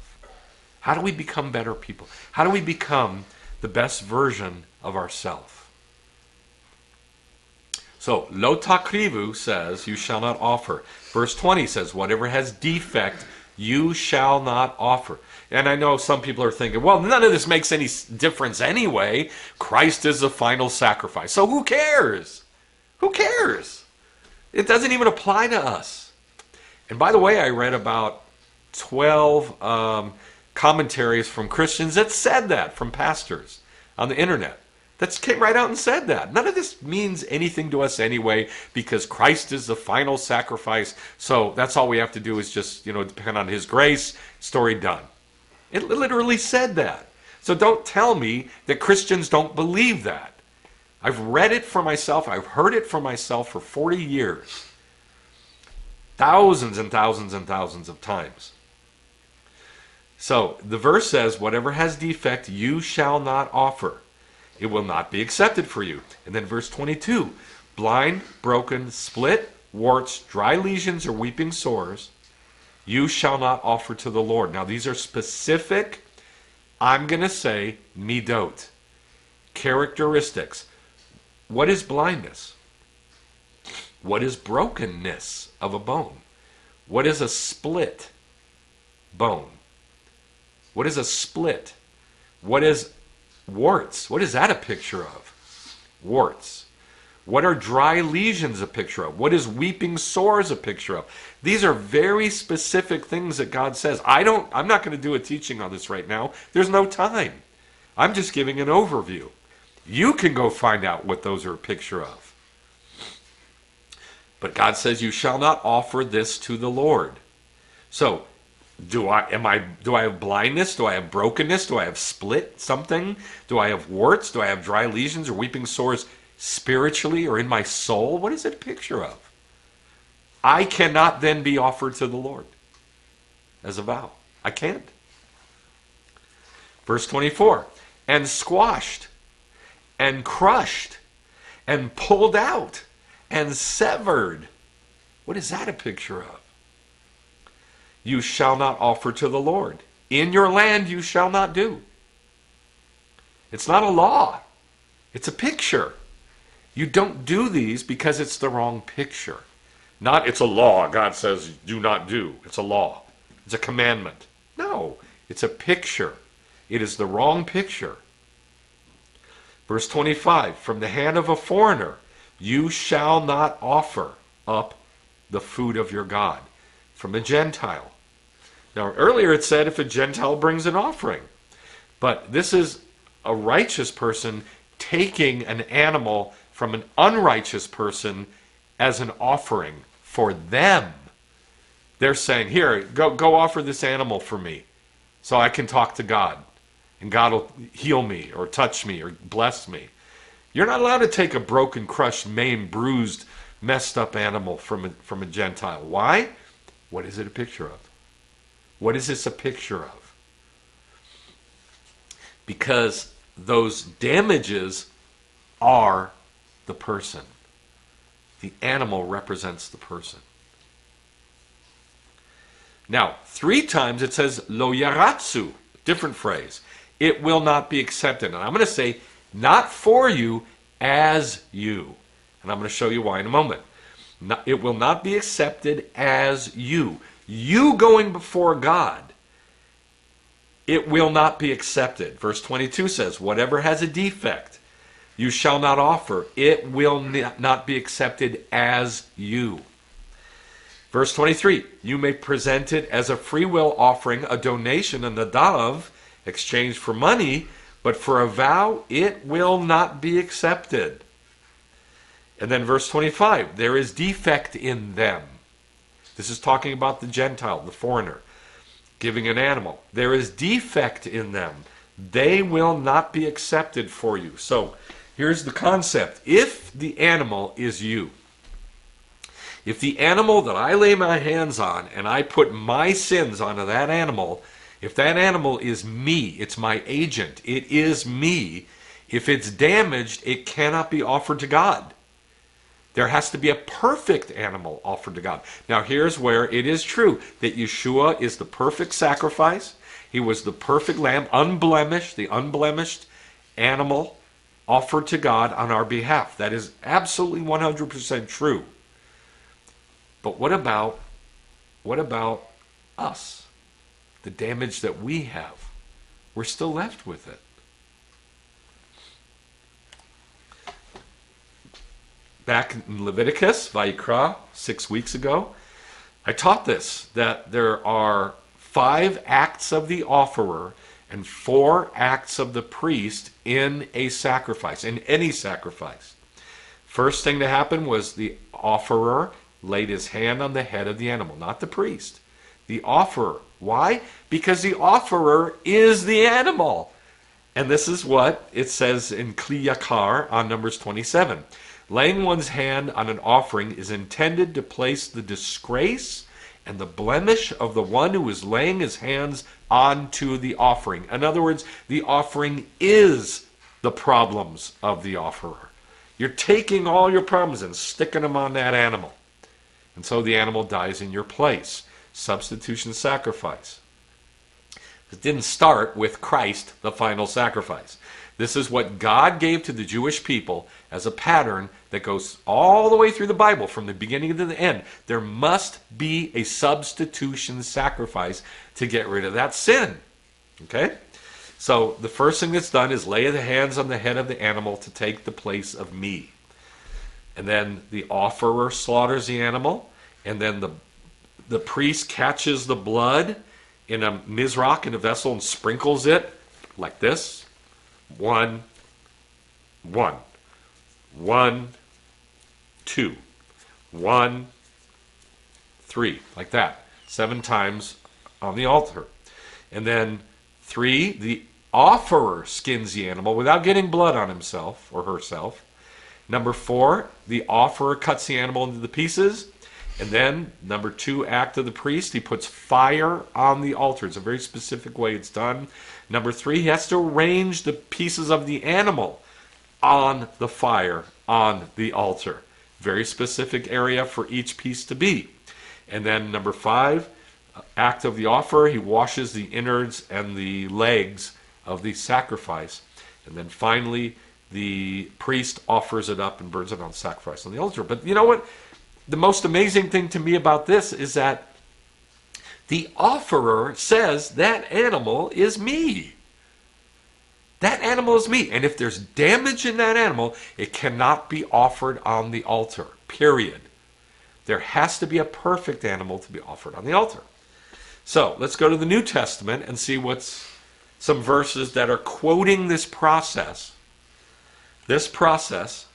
How do we become better people? How do we become the best version of ourselves? So, lo takrivu says, you shall not offer. Verse 20 says, whatever has defect, you shall not offer. And I know some people are thinking, well, none of this makes any difference anyway. Christ is the final sacrifice. So who cares? Who cares? It doesn't even apply to us. And by the way, I read about 12 commentaries from Christians that said that, from pastors on the internet. That came right out and said that. None of this means anything to us anyway, because Christ is the final sacrifice. So that's all we have to do is just, depend on his grace. Story done. It literally said that. So don't tell me that Christians don't believe that. I've read it for myself. I've heard it for myself for 40 years. Thousands and thousands and thousands of times. So the verse says, whatever has defect, you shall not offer. It will not be accepted for you. And then verse 22, blind, broken, split, warts, dry lesions, or weeping sores, you shall not offer to the Lord. Now these are specific, I'm going to say, midot, characteristics. What is blindness? What is brokenness of a bone? What is a split bone? What is a split? What is warts? What is that a picture of? Warts. What are dry lesions a picture of? What is weeping sores a picture of? These are very specific things that God says. I'm not going to do a teaching on this right now. There's no time. I'm just giving an overview. You can go find out what those are a picture of. But God says, you shall not offer this to the Lord. So, do I have blindness? Do I have brokenness? Do I have split something? Do I have warts? Do I have dry lesions or weeping sores spiritually or in my soul? What is it a picture of? I cannot then be offered to the Lord as a vow. I can't. Verse 24, and squashed and crushed and pulled out and severed. What is that a picture of? You shall not offer to the Lord. In your land you shall not do. It's not a law. It's a picture. You don't do these because it's the wrong picture. Not it's a law. God says do not do. It's a law. It's a commandment. No, it's a picture. It is the wrong picture. Verse 25, from the hand of a foreigner you shall not offer up the food of your God. From a Gentile. Now earlier it said if a Gentile brings an offering. But this is a righteous person taking an animal from an unrighteous person as an offering for them. They're saying, here, go offer this animal for me so I can talk to God. And God will heal me or touch me or bless me. You're not allowed to take a broken, crushed, maimed, bruised messed up animal from a Gentile. Why? What is it a picture of? What is this a picture of? Because those damages are the person. The animal represents the person. Now, 3 times it says lo yaratsu, different phrase. It will not be accepted. And I'm going to say, not for you, as you. And I'm going to show you why in a moment. It will not be accepted as you. You going before God. It will not be accepted. Verse 22 says, whatever has a defect, you shall not offer. It will not be accepted as you. Verse 23, you may present it as a free will offering, a donation, a nadav, exchanged for money, but for a vow, it will not be accepted. And then verse 25, there is defect in them. This is talking about the Gentile, the foreigner, giving an animal. There is defect in them. They will not be accepted for you. So here's the concept. If the animal is you, if the animal that I lay my hands on and I put my sins onto that animal, if that animal is me, it's my agent, it is me, if it's damaged, it cannot be offered to God. There has to be a perfect animal offered to God. Now here's where it is true that Yeshua is the perfect sacrifice. He was the perfect lamb, unblemished, the unblemished animal offered to God on our behalf. That is absolutely 100% true. But what about us? The damage that we have. We're still left with it. Back in Leviticus, Vayikra, 6 weeks ago, I taught this, that there are 5 acts of the offerer and 4 acts of the priest in a sacrifice, in any sacrifice. First thing to happen was the offerer laid his hand on the head of the animal, not the priest. The offerer. Why? Because the offerer is the animal. And this is what it says in Kli Yakar on Numbers 27. Laying one's hand on an offering is intended to place the disgrace and the blemish of the one who is laying his hands onto the offering. In other words, the offering is the problems of the offerer. You're taking all your problems and sticking them on that animal. And so the animal dies in your place. Substitution sacrifice. It didn't start with Christ, the final sacrifice. This is what God gave to the Jewish people as a pattern that goes all the way through the Bible, from the beginning to the end. There must be a substitution sacrifice to get rid of that sin. Okay? So the first thing that's done is lay the hands on the head of the animal to take the place of me. And then the offerer slaughters the animal, and then the priest catches the blood in a mizrach, in a vessel, and sprinkles it like this. 1, 1, 1, 2, 1, 3, like that. 7 times on the altar. And then 3, the offerer skins the animal without getting blood on himself or herself. Number 4, the offerer cuts the animal into the pieces. And then, number 2 act of the priest, he puts fire on the altar. It's a very specific way it's done. Number 3, he has to arrange the pieces of the animal on the fire, on the altar. Very specific area for each piece to be. And then number 5, act of the offerer, he washes the innards and the legs of the sacrifice. And then finally, the priest offers it up and burns it on sacrifice on the altar. But you know what? The most amazing thing to me about this is that the offerer says that animal is me. That animal is me. And if there's damage in that animal, it cannot be offered on the altar, period. There has to be a perfect animal to be offered on the altar. So let's go to the New Testament and see what's some verses that are quoting this process. This process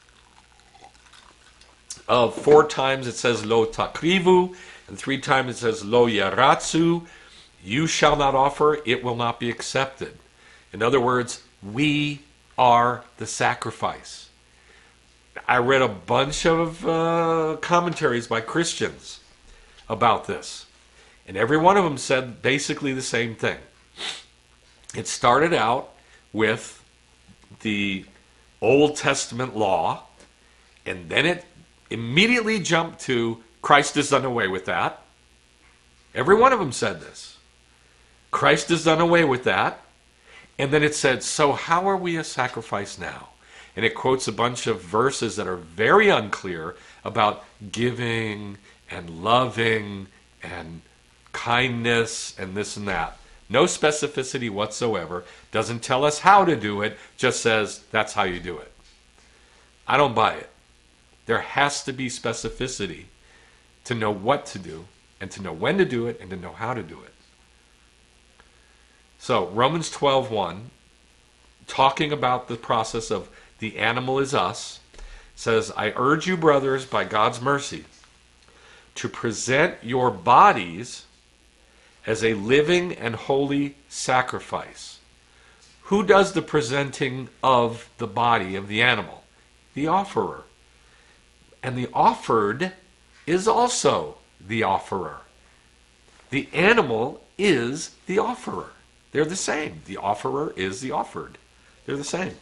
of 4 times it says lo takrivu, and 3 times it says lo yaratsu. You shall not offer, it will not be accepted. In other words, we are the sacrifice. I read a bunch of commentaries by Christians about this, and every one of them said basically the same thing. It started out with the Old Testament law, and then it immediately jumped to Christ has done away with that. Every one of them said this. Christ has done away with that. And then it said, so how are we a sacrifice now? And it quotes a bunch of verses that are very unclear about giving and loving and kindness and this and that. No specificity whatsoever. Doesn't tell us how to do it. Just says, that's how you do it. I don't buy it. There has to be specificity to know what to do and to know when to do it and to know how to do it. So Romans 12:1, talking about the process of the animal is us, says, I urge you, brothers, by God's mercy, to present your bodies as a living and holy sacrifice. Who does the presenting of the body of the animal? The offerer. And the offered is also the offerer. The animal is the offerer. They're the same. The offerer is the offered. They're the same.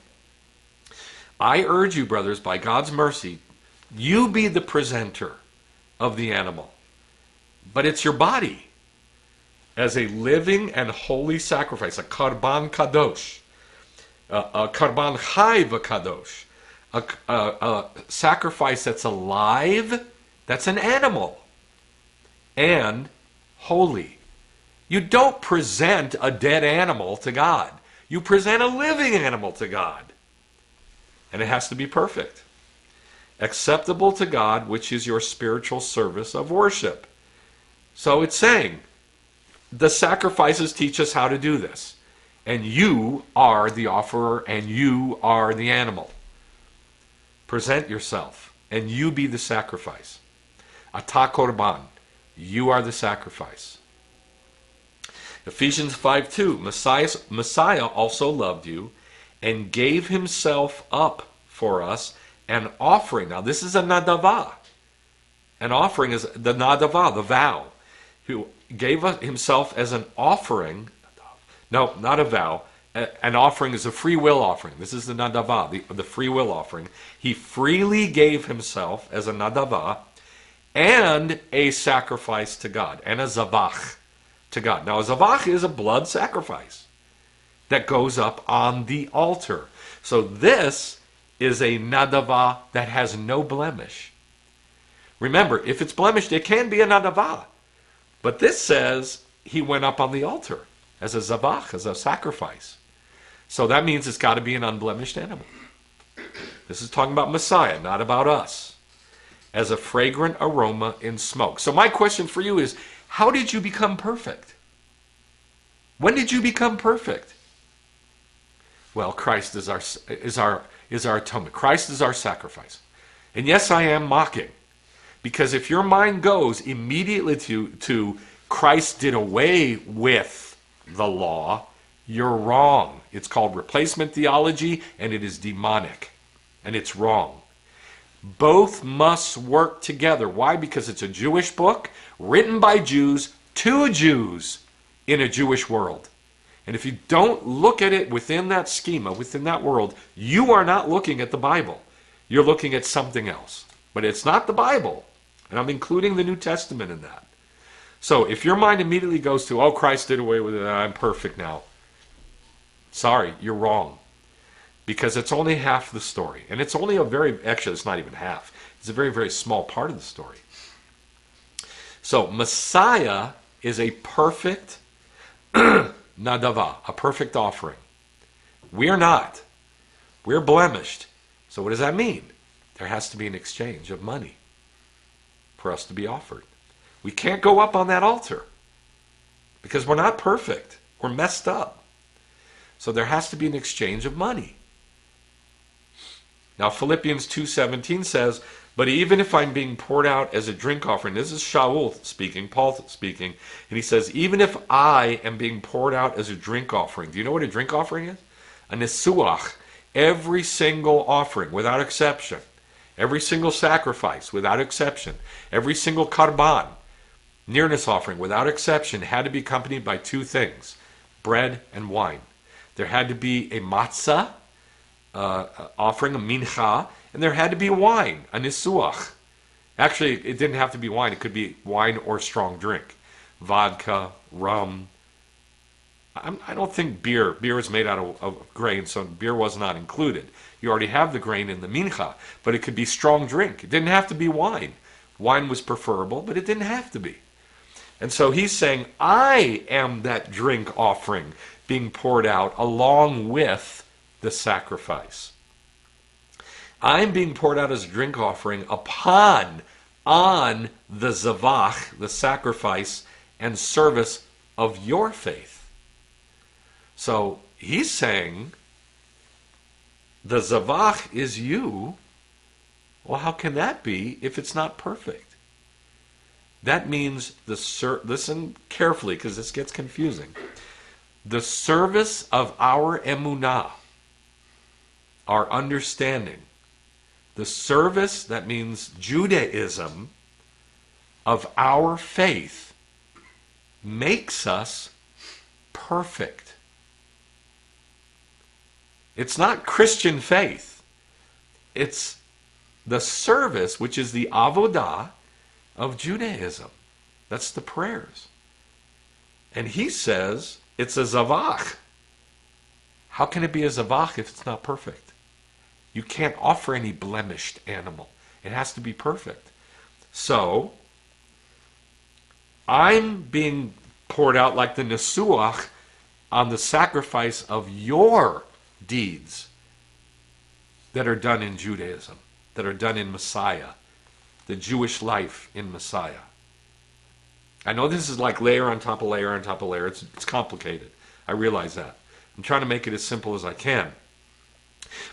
I urge you, brothers, by God's mercy, you be the presenter of the animal. But it's your body as a living and holy sacrifice, a karban kadosh, a karban chai v'kadosh, a sacrifice that's alive, that's an animal, and holy. You don't present a dead animal to God. You present a living animal to God. And it has to be perfect. Acceptable to God, which is your spiritual service of worship. So it's saying, the sacrifices teach us how to do this. And you are the offerer and you are the animal. Present yourself and you be the sacrifice. Ata korban. You are the sacrifice. Ephesians 5:2, Messiah also loved you and gave himself up for us, an offering. Now this is a nadavah. An offering is the nadavah, the vow. Who gave himself as an offering. No, not a vow. An offering is a free will offering. This is the nadavah, the free will offering. He freely gave himself as a nadavah and a sacrifice to God, and a zavach to God. Now, a zavach is a blood sacrifice that goes up on the altar. So this is a nadavah that has no blemish. Remember, if it's blemished, it can be a nadavah. But this says he went up on the altar as a zavach, as a sacrifice. So that means it's got to be an unblemished animal. This is talking about Messiah, not about us. As a fragrant aroma in smoke. So my question for you is, how did you become perfect? When did you become perfect? Well, Christ is our atonement. Christ is our sacrifice. And yes, I am mocking. Because if your mind goes immediately to Christ did away with the law, you're wrong. It's called replacement theology, and it is demonic. And it's wrong. Both must work together. Why? Because it's a Jewish book written by Jews to Jews in a Jewish world. And if you don't look at it within that schema, within that world, you are not looking at the Bible. You're looking at something else. But it's not the Bible. And I'm including the New Testament in that. So if your mind immediately goes to, oh, Christ did away with it, I'm perfect now. Sorry, you're wrong. Because it's only half the story. And it's only actually it's not even half. It's a very, very small part of the story. So Messiah is a perfect nadavah, a perfect offering. We're not. We're blemished. So what does that mean? There has to be an exchange of money for us to be offered. We can't go up on that altar because we're not perfect. We're messed up. So there has to be an exchange of money. Now Philippians 2:17 says, but even if I'm being poured out as a drink offering, this is Shaul speaking, Paul speaking, and he says, even if I am being poured out as a drink offering, do you know what a drink offering is? A nisuach. Every single offering, without exception, Every single sacrifice, without exception, every single karban, nearness offering, without exception, had to be accompanied by two things: bread and wine. There had to be a matzah, offering, a mincha, and there had to be wine, a nisuach. Actually, it didn't have to be wine. It could be wine or strong drink. Vodka, rum. I don't think beer. Beer is made out of grain, so beer was not included. You already have the grain in the mincha, but it could be strong drink. It didn't have to be wine. Wine was preferable, but it didn't have to be. And so he's saying, I am that drink offering being poured out along with the sacrifice. I'm being poured out as a drink offering on the zavach, the sacrifice and service of your faith. So he's saying the zavach is you. Well, how can that be if it's not perfect? That means listen carefully because this gets confusing. The service of our emunah, our understanding, the service, that means Judaism, of our faith makes us perfect. It's not Christian faith. It's the service, which is the avodah of Judaism. That's the prayers. And he says it's a zavach. How can it be a zavach if it's not perfect? You can't offer any blemished animal. It has to be perfect. So, I'm being poured out like the nesuach on the sacrifice of your deeds that are done in Judaism, that are done in Messiah, the Jewish life in Messiah. I know this is like layer on top of layer on top of layer. It's complicated. I realize that. I'm trying to make it as simple as I can.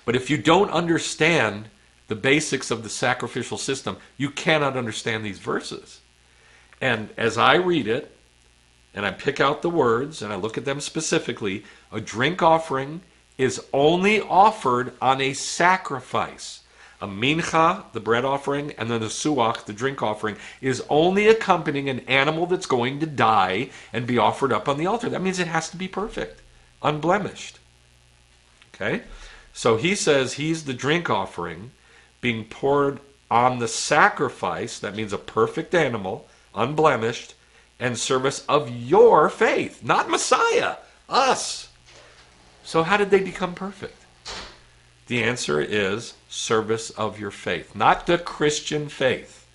But if you don't understand the basics of the sacrificial system, you cannot understand these verses. And as I read it, and I pick out the words, and I look at them specifically, a drink offering is only offered on a sacrifice. A mincha, the bread offering, and then the suach, the drink offering, is only accompanying an animal that's going to die and be offered up on the altar. That means it has to be perfect, unblemished. Okay? So he says he's the drink offering being poured on the sacrifice, that means a perfect animal, unblemished, and service of your faith, not Messiah, us. So how did they become perfect? The answer is service of your faith, not the Christian faith.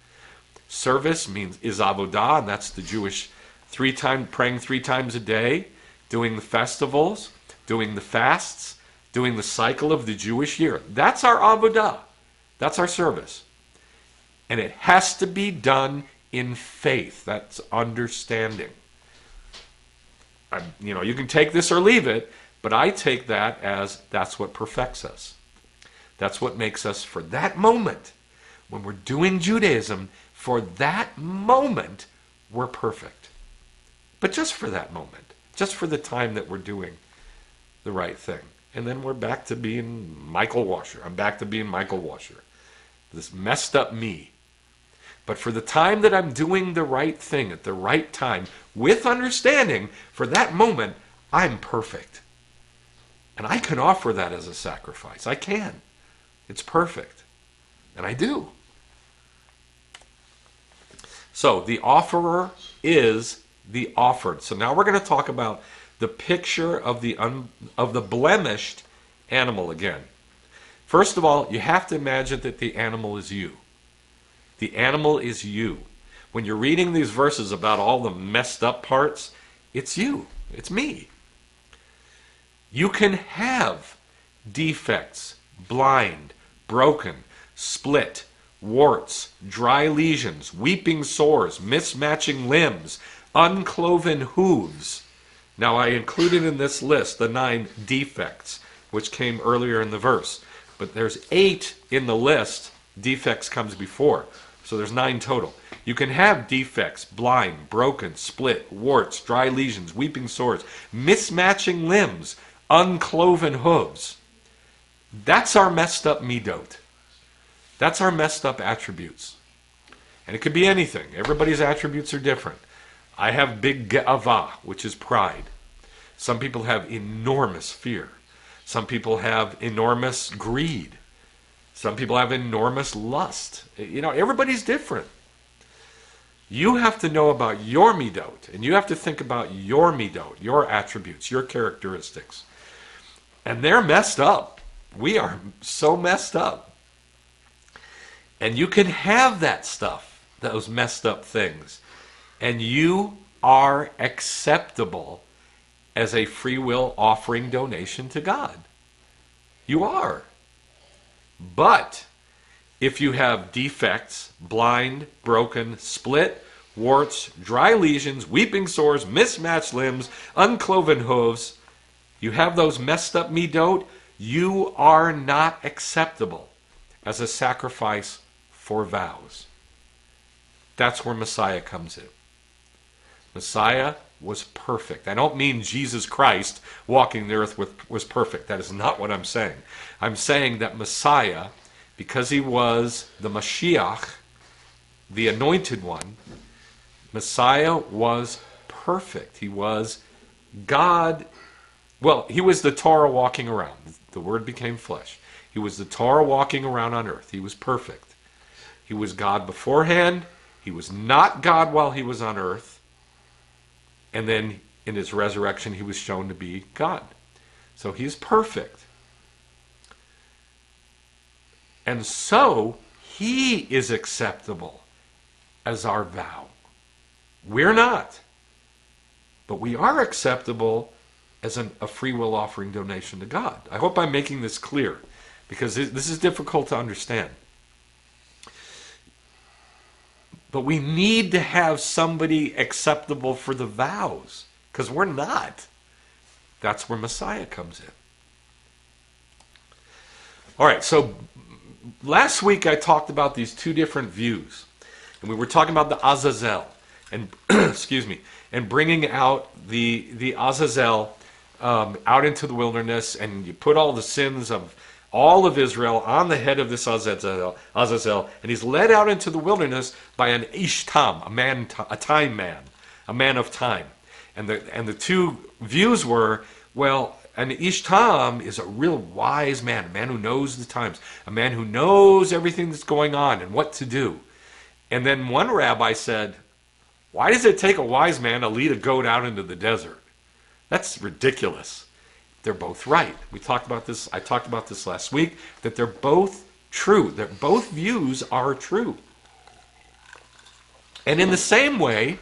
Service is avodah, and that's the Jewish praying 3 times a day, doing the festivals, doing the fasts, doing the cycle of the Jewish year. That's our avodah. That's our service. And it has to be done in faith. That's understanding. You can take this or leave it, but I take that as that's what perfects us. That's what makes us, for that moment, when we're doing Judaism, for that moment, we're perfect. But just for that moment, just for the time that we're doing the right thing. And then we're back to being Michael Washer. I'm back to being Michael Washer. This messed up me. But for the time that I'm doing the right thing at the right time, with understanding, for that moment, I'm perfect. And I can offer that as a sacrifice. I can. It's perfect. And I do. So the offerer is the offered. So now we're going to talk about the picture of the blemished animal again. First of all, you have to imagine that the animal is you. The animal is you. When you're reading these verses about all the messed up parts, it's you. It's me. You can have defects, blind, broken, split, warts, dry lesions, weeping sores, mismatching limbs, uncloven hooves. Now, I included in this list the 9 defects, which came earlier in the verse. But there's 8 in the list. Defects comes before. So there's 9 total. You can have defects, blind, broken, split, warts, dry lesions, weeping sores, mismatching limbs, uncloven hooves. That's our messed up midot. That's our messed up attributes. And it could be anything. Everybody's attributes are different. I have big ge'ava, which is pride. Some people have enormous fear. Some people have enormous greed. Some people have enormous lust. Everybody's different. You have to know about your midot, and you have to think about your midot, your attributes, your characteristics. And they're messed up. We are so messed up. And you can have that stuff, those messed up things, and you are acceptable as a free will offering donation to God. You are. But if you have defects, blind, broken, split, warts, dry lesions, weeping sores, mismatched limbs, uncloven hooves, you have those messed up midot, you are not acceptable as a sacrifice for vows. That's where Messiah comes in. Messiah was perfect. I don't mean Jesus Christ walking the earth was perfect. That is not what I'm saying. I'm saying that Messiah, because he was the Mashiach, the anointed one, Messiah was perfect. He was God. Well, he was the Torah walking around. The Word became flesh. He was the Torah walking around on earth. He was perfect. He was God beforehand. He was not God while he was on earth. And then in his resurrection, he was shown to be God. So he's perfect. And so he is acceptable as our vow. We're not. But we are acceptable as a free will offering donation to God. I hope I'm making this clear, because this is difficult to understand. But we need to have somebody acceptable for the vows, because we're not. That's where Messiah comes in. All right, so last week I talked about these two different views. And we were talking about the Azazel, and excuse me, and bringing out the Azazel out into the wilderness, and you put all the sins of all of Israel on the head of this Azazel, and he's led out into the wilderness by an Ish Tam, a time man, a man of time. And the two views were, well, an Ish Tam is a real wise man, a man who knows the times, a man who knows everything that's going on and what to do. And then one rabbi said, why does it take a wise man to lead a goat out into the desert? That's ridiculous. They're both right. We talked about this. I talked about this last week, that they're both true. That both views are true. And in the same way,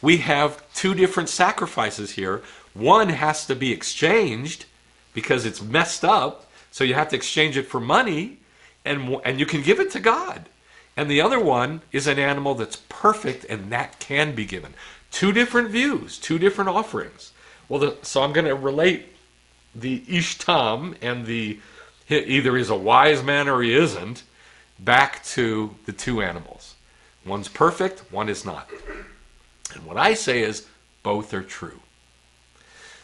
we have two different sacrifices here. One has to be exchanged because it's messed up, so you have to exchange it for money, and you can give it to God. And the other one is an animal that's perfect, and that can be given. Two different views, two different offerings. Well, so I'm going to relate the Ish Tam and either he's a wise man or he isn't, back to the two animals. One's perfect, one is not. And what I say is both are true.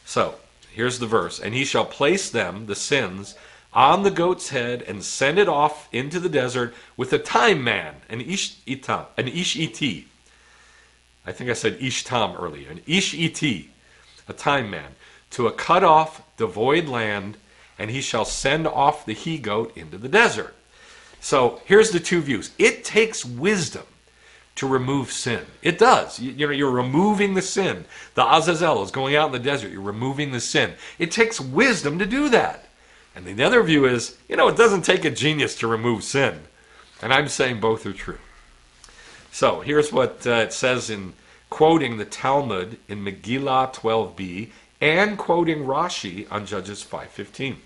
So here's the verse. And he shall place them, the sins, on the goat's head and send it off into the desert with a time man, an Ish Iti. I think I said Ish Tam earlier. An Ish Iti, a time man, to a cut off, devoid land, and he shall send off the he-goat into the desert. So here's the two views. It takes wisdom to remove sin. It does. You're removing the sin. The Azazel is going out in the desert. You're removing the sin. It takes wisdom to do that. And the other view is, it doesn't take a genius to remove sin. And I'm saying both are true. So here's what it says in quoting the Talmud in Megillah 12b and quoting Rashi on Judges 5:15.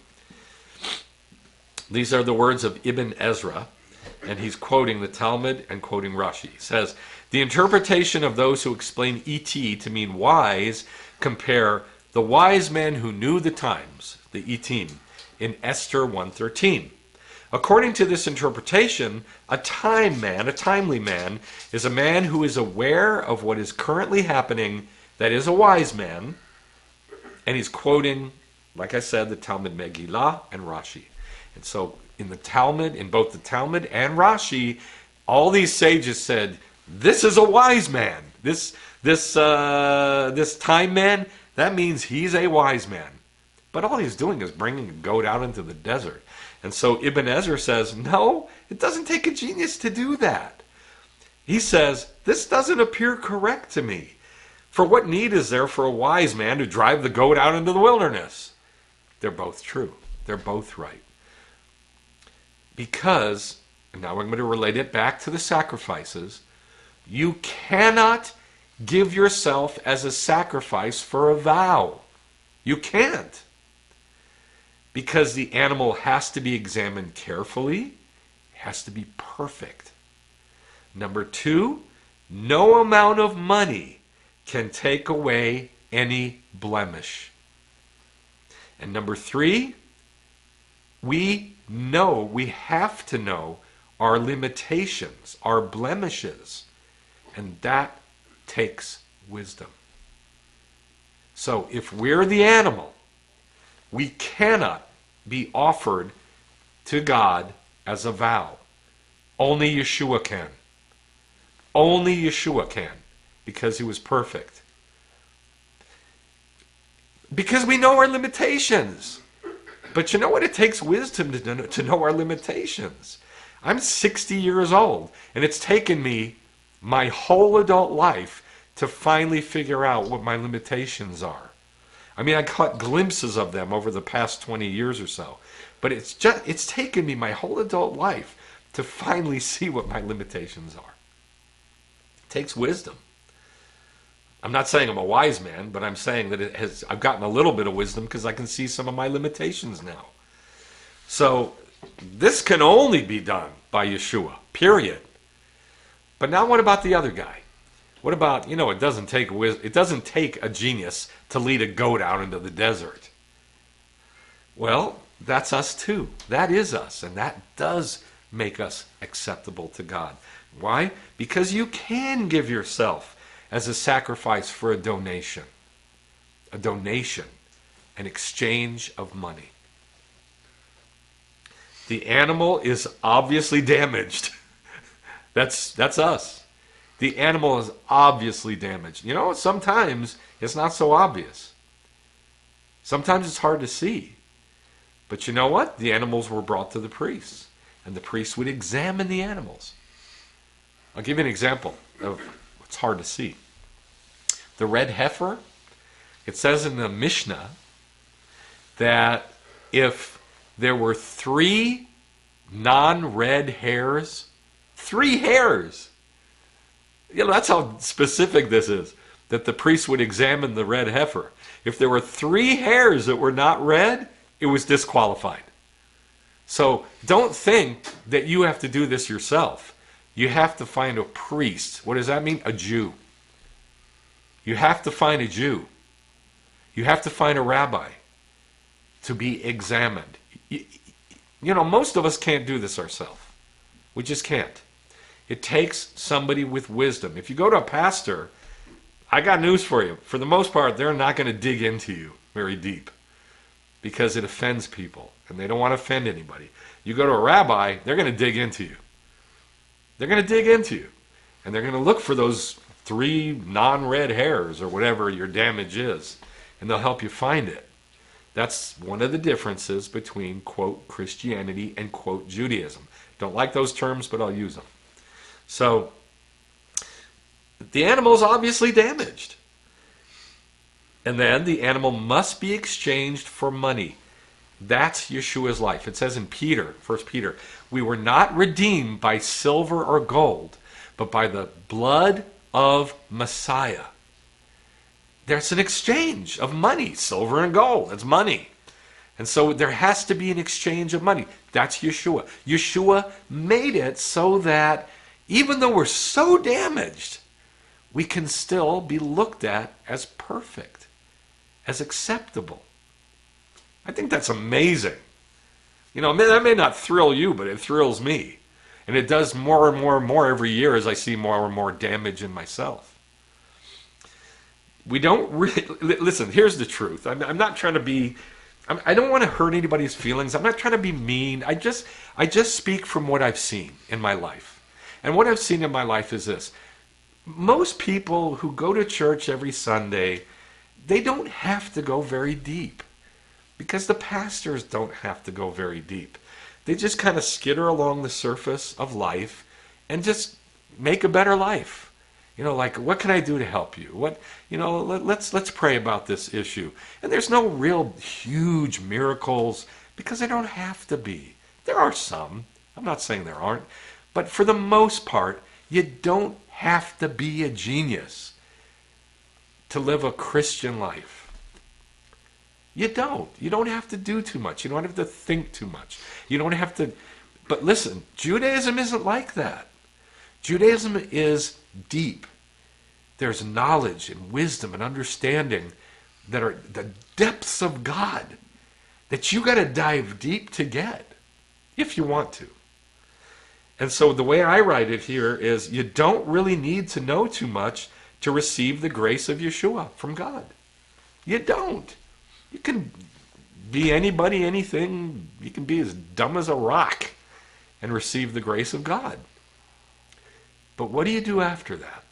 These are the words of Ibn Ezra, and he's quoting the Talmud and quoting Rashi. He says, the interpretation of those who explain et to mean wise compare the wise man who knew the times, the etim, in Esther 1:13. According to this interpretation, a timely man, is a man who is aware of what is currently happening, that is a wise man, and he's quoting, like I said, the Talmud Megillah and Rashi. And so in the Talmud, in both the Talmud and Rashi, all these sages said, this is a wise man. This time man, that means he's a wise man. But all he's doing is bringing a goat out into the desert. And so Ibn Ezra says, no, it doesn't take a genius to do that. He says, this doesn't appear correct to me. For what need is there for a wise man to drive the goat out into the wilderness? They're both true. They're both right. Because, and now I'm going to relate it back to the sacrifices, you cannot give yourself as a sacrifice for a vow. You can't. Because the animal has to be examined carefully, it has to be perfect. Number two, no amount of money can take away any blemish. And number three, we have to know our limitations, our blemishes, and that takes wisdom. So if we're the animal, we cannot be offered to God as a vow. Only Yeshua can. Only Yeshua can, because he was perfect. Because we know our limitations. But you know what? It takes wisdom to know our limitations. I'm 60 years old, and it's taken me my whole adult life to finally figure out what my limitations are. I mean, I caught glimpses of them over the past 20 years or so. But it's taken me my whole adult life to finally see what my limitations are. It takes wisdom. I'm not saying I'm a wise man, but I'm saying that I've gotten a little bit of wisdom because I can see some of my limitations now. So this can only be done by Yeshua, period. But now what about the other guy? What about, it doesn't take a genius to lead a goat out into the desert. Well, that's us too. That is us, and that does make us acceptable to God. Why? Because you can give yourself as a sacrifice for a donation, an exchange of money. The animal is obviously damaged. That's us. The animal is obviously damaged. Sometimes it's not so obvious. Sometimes it's hard to see. But you know what? The animals were brought to the priests, and the priests would examine the animals. I'll give you an example of what's hard to see. The red heifer, it says in the Mishnah that if there were 3 non-red hairs, 3 hairs, that's how specific this is, that the priest would examine the red heifer. If there were 3 hairs that were not red, it was disqualified. So don't think that you have to do this yourself. You have to find a priest. What does that mean? A Jew. You have to find a Jew. You have to find a rabbi to be examined. Most of us can't do this ourselves. We just can't. It takes somebody with wisdom. If you go to a pastor, I got news for you. For the most part, they're not going to dig into you very deep because it offends people, and they don't want to offend anybody. You go to a rabbi, they're going to dig into you. They're going to dig into you, and they're going to look for those 3 non-red hairs or whatever your damage is, and they'll help you find it. That's one of the differences between, quote, Christianity and, quote, Judaism. Don't like those terms, but I'll use them. So, the animal's obviously damaged. And then the animal must be exchanged for money. That's Yeshua's life. It says in Peter, 1 Peter, we were not redeemed by silver or gold, but by the blood of Messiah. There's an exchange of money, silver and gold. That's money. And so there has to be an exchange of money. That's Yeshua. Yeshua made it so that even though we're so damaged, we can still be looked at as perfect, as acceptable. I think that's amazing. That may not thrill you, but it thrills me. And it does more and more and more every year as I see more and more damage in myself. We don't really... Listen, here's the truth. I'm not trying to be I don't want to hurt anybody's feelings. I'm not trying to be mean. I just speak from what I've seen in my life. And what I've seen in my life is this. Most people who go to church every Sunday, they don't have to go very deep because the pastors don't have to go very deep. They just kind of skitter along the surface of life and just make a better life. Like, what can I do to help you? Let's pray about this issue. And there's no real huge miracles because they don't have to be. There are some. I'm not saying there aren't. But for the most part, you don't have to be a genius to live a Christian life. You don't. You don't have to do too much. You don't have to think too much. You don't have to. But listen, Judaism isn't like that. Judaism is deep. There's knowledge and wisdom and understanding that are the depths of God that you got to dive deep to get if you want to. And so the way I write it here is you don't really need to know too much to receive the grace of Yeshua from God. You don't. You can be anybody, anything. You can be as dumb as a rock and receive the grace of God. But what do you do after that?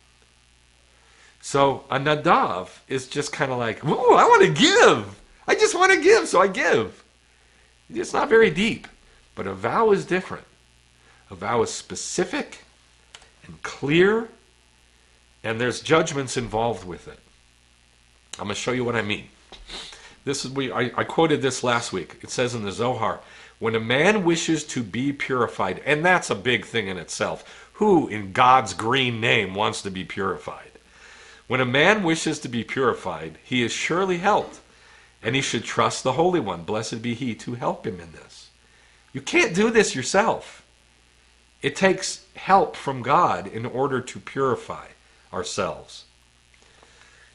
So a nadav is just kind of like, ooh, I want to give. I just want to give, so I give. It's not very deep. But a vow is different. A vow is specific and clear, and there's judgments involved with it. I'm going to show you what I mean. I quoted this last week. It says in the Zohar, when a man wishes to be purified, and that's a big thing in itself. Who in God's green name wants to be purified? When a man wishes to be purified, he is surely helped, and he should trust the Holy One. Blessed be he to help him in this. You can't do this yourself. It takes help from God in order to purify ourselves.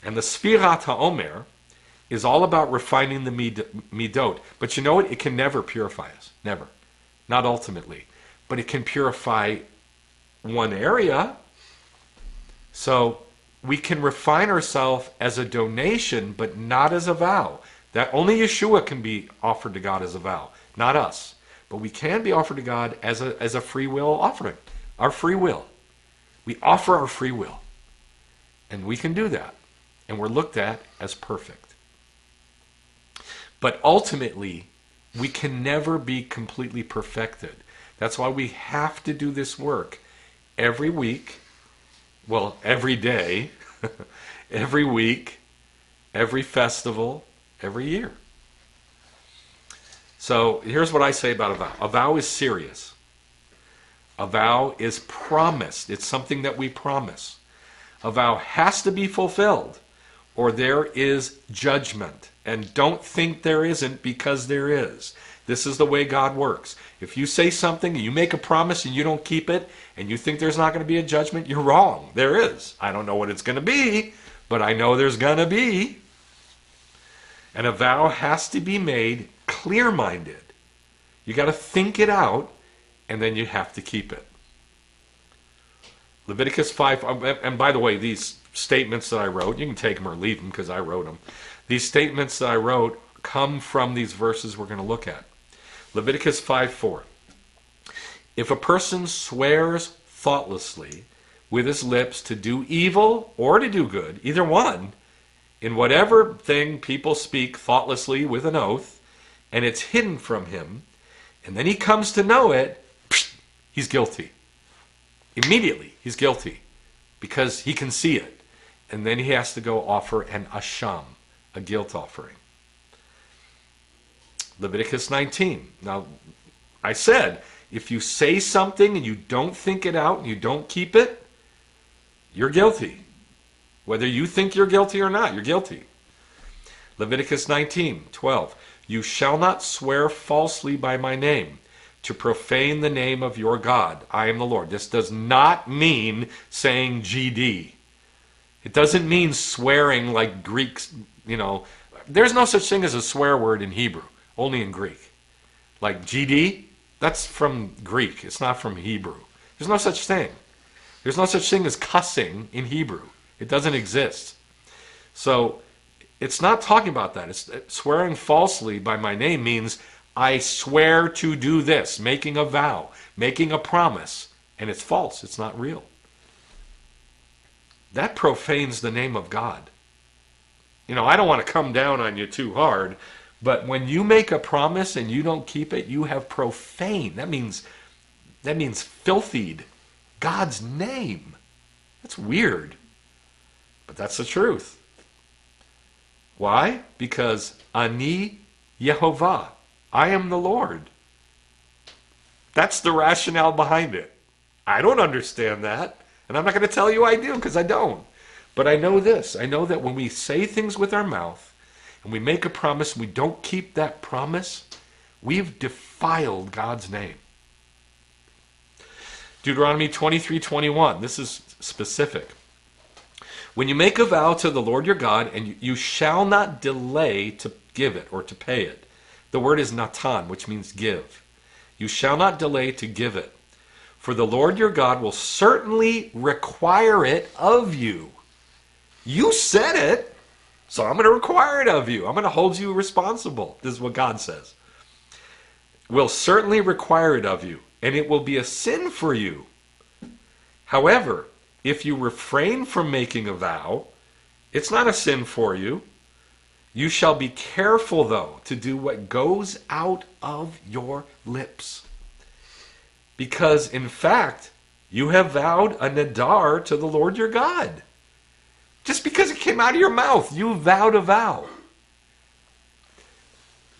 And the Sfirat HaOmer is all about refining the midot. But you know what? It can never purify us. Never. Not ultimately. But it can purify one area. So we can refine ourselves as a donation, but not as a vow. That only Yeshua can be offered to God as a vow, not us. But we can be offered to God as a free will offering. Our free will. We offer our free will. And we can do that. And we're looked at as perfect. But ultimately, we can never be completely perfected. That's why we have to do this work every week, well, every day, every week, every festival, every year. So here's what I say about a vow. A vow is serious. A vow is promised. It's something that we promise. A vow has to be fulfilled, or there is judgment. And don't think there isn't, because there is. This is the way God works. If you say something, and you make a promise and you don't keep it, and you think there's not going to be a judgment, you're wrong. There is. I don't know what it's going to be, but I know there's going to be. And a vow has to be made clear-minded. You got to think it out, and then you have to keep it. Leviticus 5, and by the way, these statements that I wrote, you can take them or leave them because I wrote them. These statements that I wrote come from these verses we're going to look at. Leviticus 5:4. If a person swears thoughtlessly with his lips to do evil or to do good, either one, in whatever thing people speak thoughtlessly with an oath, and it's hidden from him, and then he comes to know it, he's guilty. Immediately, he's guilty because he can see it. And then he has to go offer an asham, a guilt offering. Leviticus 19. Now, I said, if you say something and you don't think it out and you don't keep it, you're guilty. Whether you think you're guilty or not, you're guilty. Leviticus 19:12. You shall not swear falsely by my name, to profane the name of your God. I am the Lord. This does not mean saying GD. It doesn't mean swearing like Greeks, There's no such thing as a swear word in Hebrew, only in Greek. Like GD, that's from Greek. It's not from Hebrew. There's no such thing. There's no such thing as cussing in Hebrew. It doesn't exist. So It's not talking about that. It's swearing falsely by my name means I swear to do this, making a vow, making a promise, and it's false. It's not real. That profanes the name of God. I don't want to come down on you too hard, but when you make a promise and you don't keep it, you have profaned. That means filthied God's name. That's weird, but that's the truth. Why? Because Ani Yehovah, I am the Lord. That's the rationale behind it. I don't understand that, and I'm not going to tell you I do, because I don't. But I know this. I know that when we say things with our mouth, and we make a promise, and we don't keep that promise, we've defiled God's name. Deuteronomy 23:21. This is specific. When you make a vow to the Lord your God, and you shall not delay to give it or to pay it. The word is natan, which means give. You shall not delay to give it. For the Lord your God will certainly require it of you. You said it, so I'm going to require it of you. I'm going to hold you responsible. This is what God says. Will certainly require it of you, and it will be a sin for you. However, if you refrain from making a vow, it's not a sin for you. You shall be careful, though, to do what goes out of your lips. Because, in fact, you have vowed a nadar to the Lord your God. Just because it came out of your mouth, you vowed a vow.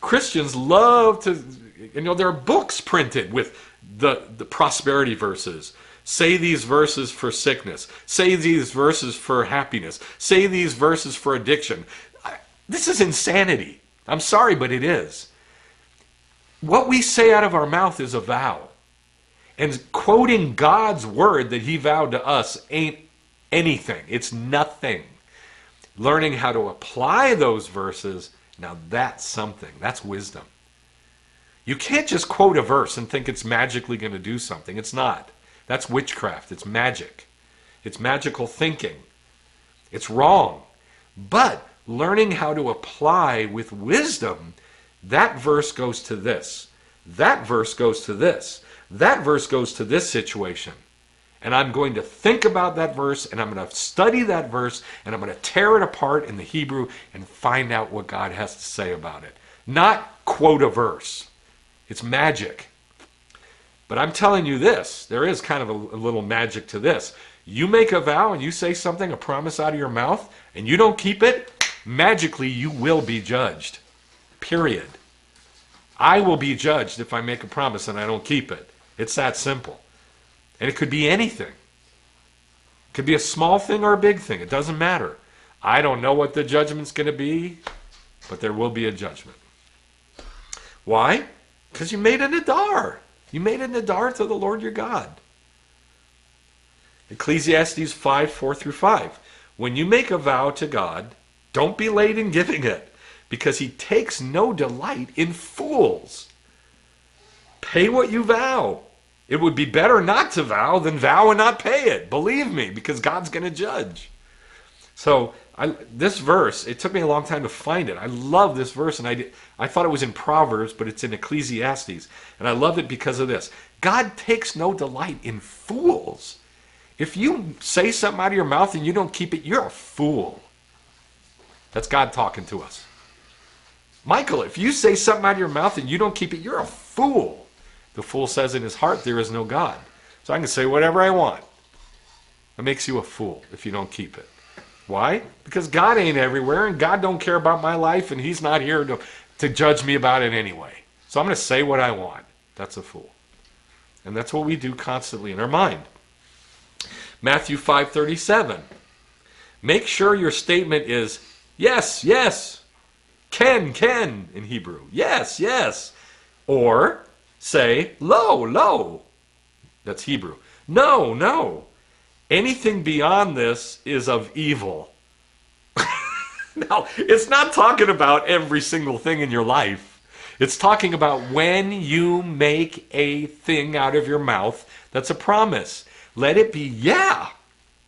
Christians love to, there are books printed with the prosperity verses. Say these verses for sickness. Say these verses for happiness. Say these verses for addiction. This is insanity. I'm sorry, but it is. What we say out of our mouth is a vow. And quoting God's word that he vowed to us ain't anything. It's nothing. Learning how to apply those verses, now that's something. That's wisdom. You can't just quote a verse and think it's magically going to do something. It's not. That's witchcraft. It's magic. It's magical thinking. It's wrong. But learning how to apply with wisdom, that verse goes to this. That verse goes to this. That verse goes to this situation. And I'm going to think about that verse, and I'm going to study that verse, and I'm going to tear it apart in the Hebrew and find out what God has to say about it. Not quote a verse. It's magic. But I'm telling you this, there is kind of a little magic to this. You make a vow and you say something, a promise out of your mouth, and you don't keep it, magically you will be judged. Period. I will be judged if I make a promise and I don't keep it. It's that simple. And it could be anything. It could be a small thing or a big thing. It doesn't matter. I don't know what the judgment's going to be, but there will be a judgment. Why? Because you made a nadar. You made a nadar to the Lord your God. Ecclesiastes 5:4-5. When you make a vow to God, don't be late in giving it, because he takes no delight in fools. Pay what you vow. It would be better not to vow than vow and not pay it. Believe me, because God's going to judge. So this verse, it took me a long time to find it. I love this verse, and I thought it was in Proverbs, but it's in Ecclesiastes. And I love it because of this. God takes no delight in fools. If you say something out of your mouth and you don't keep it, you're a fool. That's God talking to us. Michael, if you say something out of your mouth and you don't keep it, you're a fool. The fool says in his heart, there is no God. So I can say whatever I want. It makes you a fool if you don't keep it. Why? Because God ain't everywhere, and God don't care about my life, and he's not here to judge me about it anyway. So I'm going to say what I want. That's a fool. And that's what we do constantly in our mind. Matthew 5:37. Make sure your statement is yes, yes. Ken in Hebrew. Yes, yes. Or say lo, lo. That's Hebrew. No, no. Anything beyond this is of evil. Now, it's not talking about every single thing in your life. It's talking about when you make a thing out of your mouth that's a promise. Let it be yeah,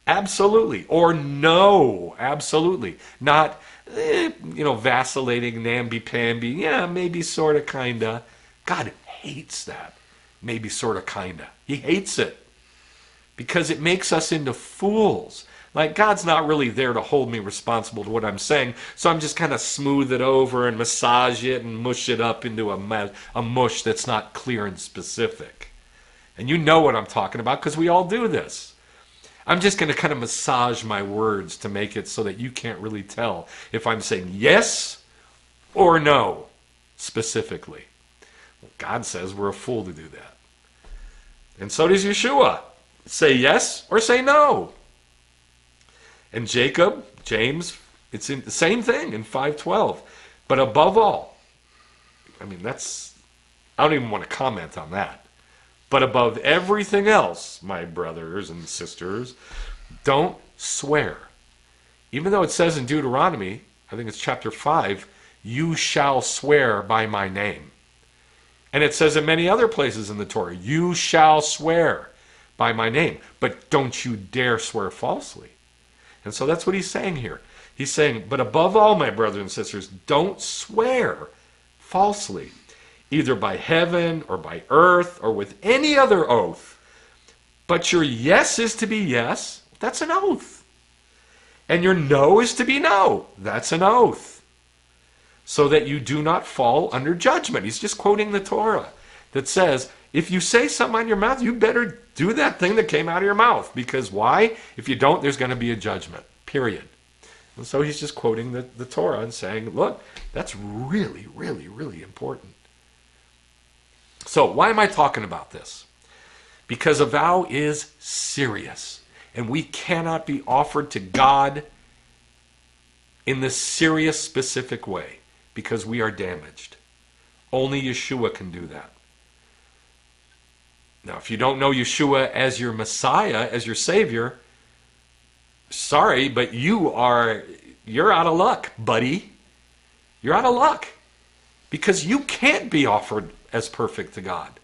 absolutely, or no, absolutely. Not vacillating, namby-pamby, yeah, maybe, sort of, kind of. God hates that. Maybe, sort of, kind of. He hates it because it makes us into fools. Like, God's not really there to hold me responsible to what I'm saying, so I'm just kind of smooth it over and massage it and mush it up into a mush that's not clear and specific. And you know what I'm talking about because we all do this. I'm just going to kind of massage my words to make it so that you can't really tell if I'm saying yes or no specifically. Well, God says we're a fool to do that. And so does Yeshua. Say yes or say no. And Jacob, James, it's in the same thing in 5:12. But above all, I don't even want to comment on that. But above everything else, my brothers and sisters, don't swear. Even though it says in Deuteronomy, I think it's chapter 5, you shall swear by my name. And it says in many other places in the Torah, you shall swear by my name. But don't you dare swear falsely. And so that's what he's saying here. He's saying, but above all, my brothers and sisters, don't swear falsely, either by heaven or by earth or with any other oath. But your yes is to be yes. That's an oath. And your no is to be no. That's an oath. So that you do not fall under judgment. He's just quoting the Torah that says, if you say something out of your mouth, you better do that thing that came out of your mouth. Because why? If you don't, there's going to be a judgment. Period. And so he's just quoting the Torah and saying, look, that's really, really, really important. So why am I talking about this? Because a vow is serious. And we cannot be offered to God in this serious, specific way. Because we are damaged. Only Yeshua can do that. Now, if you don't know Yeshua as your Messiah, as your Savior, sorry, but you're out of luck, buddy. You're out of luck. Because you can't be offered as perfect to God.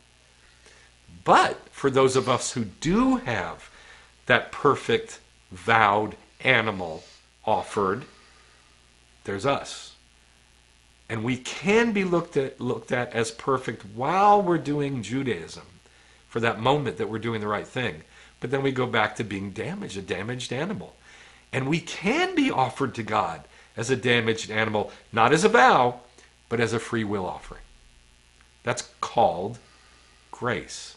But for those of us who do have that perfect vowed animal offered, there's us. And we can be looked at as perfect while we're doing Judaism, for that moment that we're doing the right thing. But then we go back to being damaged, a damaged animal. And we can be offered to God as a damaged animal, not as a vow, but as a free will offering. That's called grace.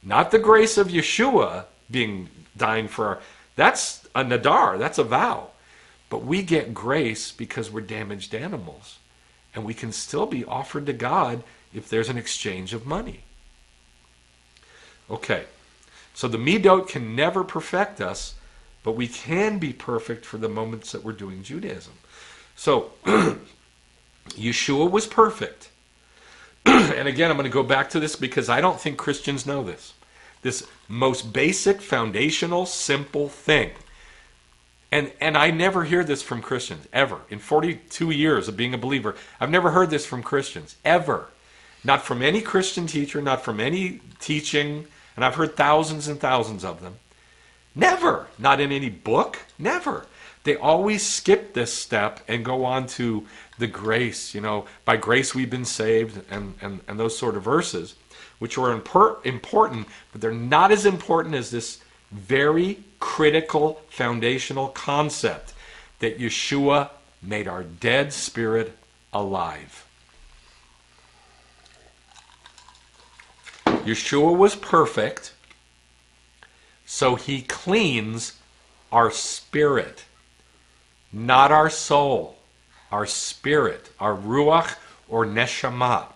Not the grace of Yeshua dying for our... That's a nadar, that's a vow. But we get grace because we're damaged animals. And we can still be offered to God if there's an exchange of money. Okay, so the midot can never perfect us, but we can be perfect for the moments that we're doing Judaism. So, Yeshua was perfect. And again, I'm going to go back to this because I don't think Christians know this. This most basic, foundational, simple thing. And I never hear this from Christians, ever. In 42 years of being a believer, I've never heard this from Christians, ever. Not from any Christian teacher, not from any teaching, and I've heard thousands and thousands of them. Never. Not in any book. Never. They always skip this step and go on to the grace, by grace we've been saved, and those sort of verses, which are important, but they're not as important as this very critical foundational concept that Yeshua made our dead spirit alive. Yeshua was perfect, so he cleans our spirit, not our soul, our spirit, our ruach or neshama.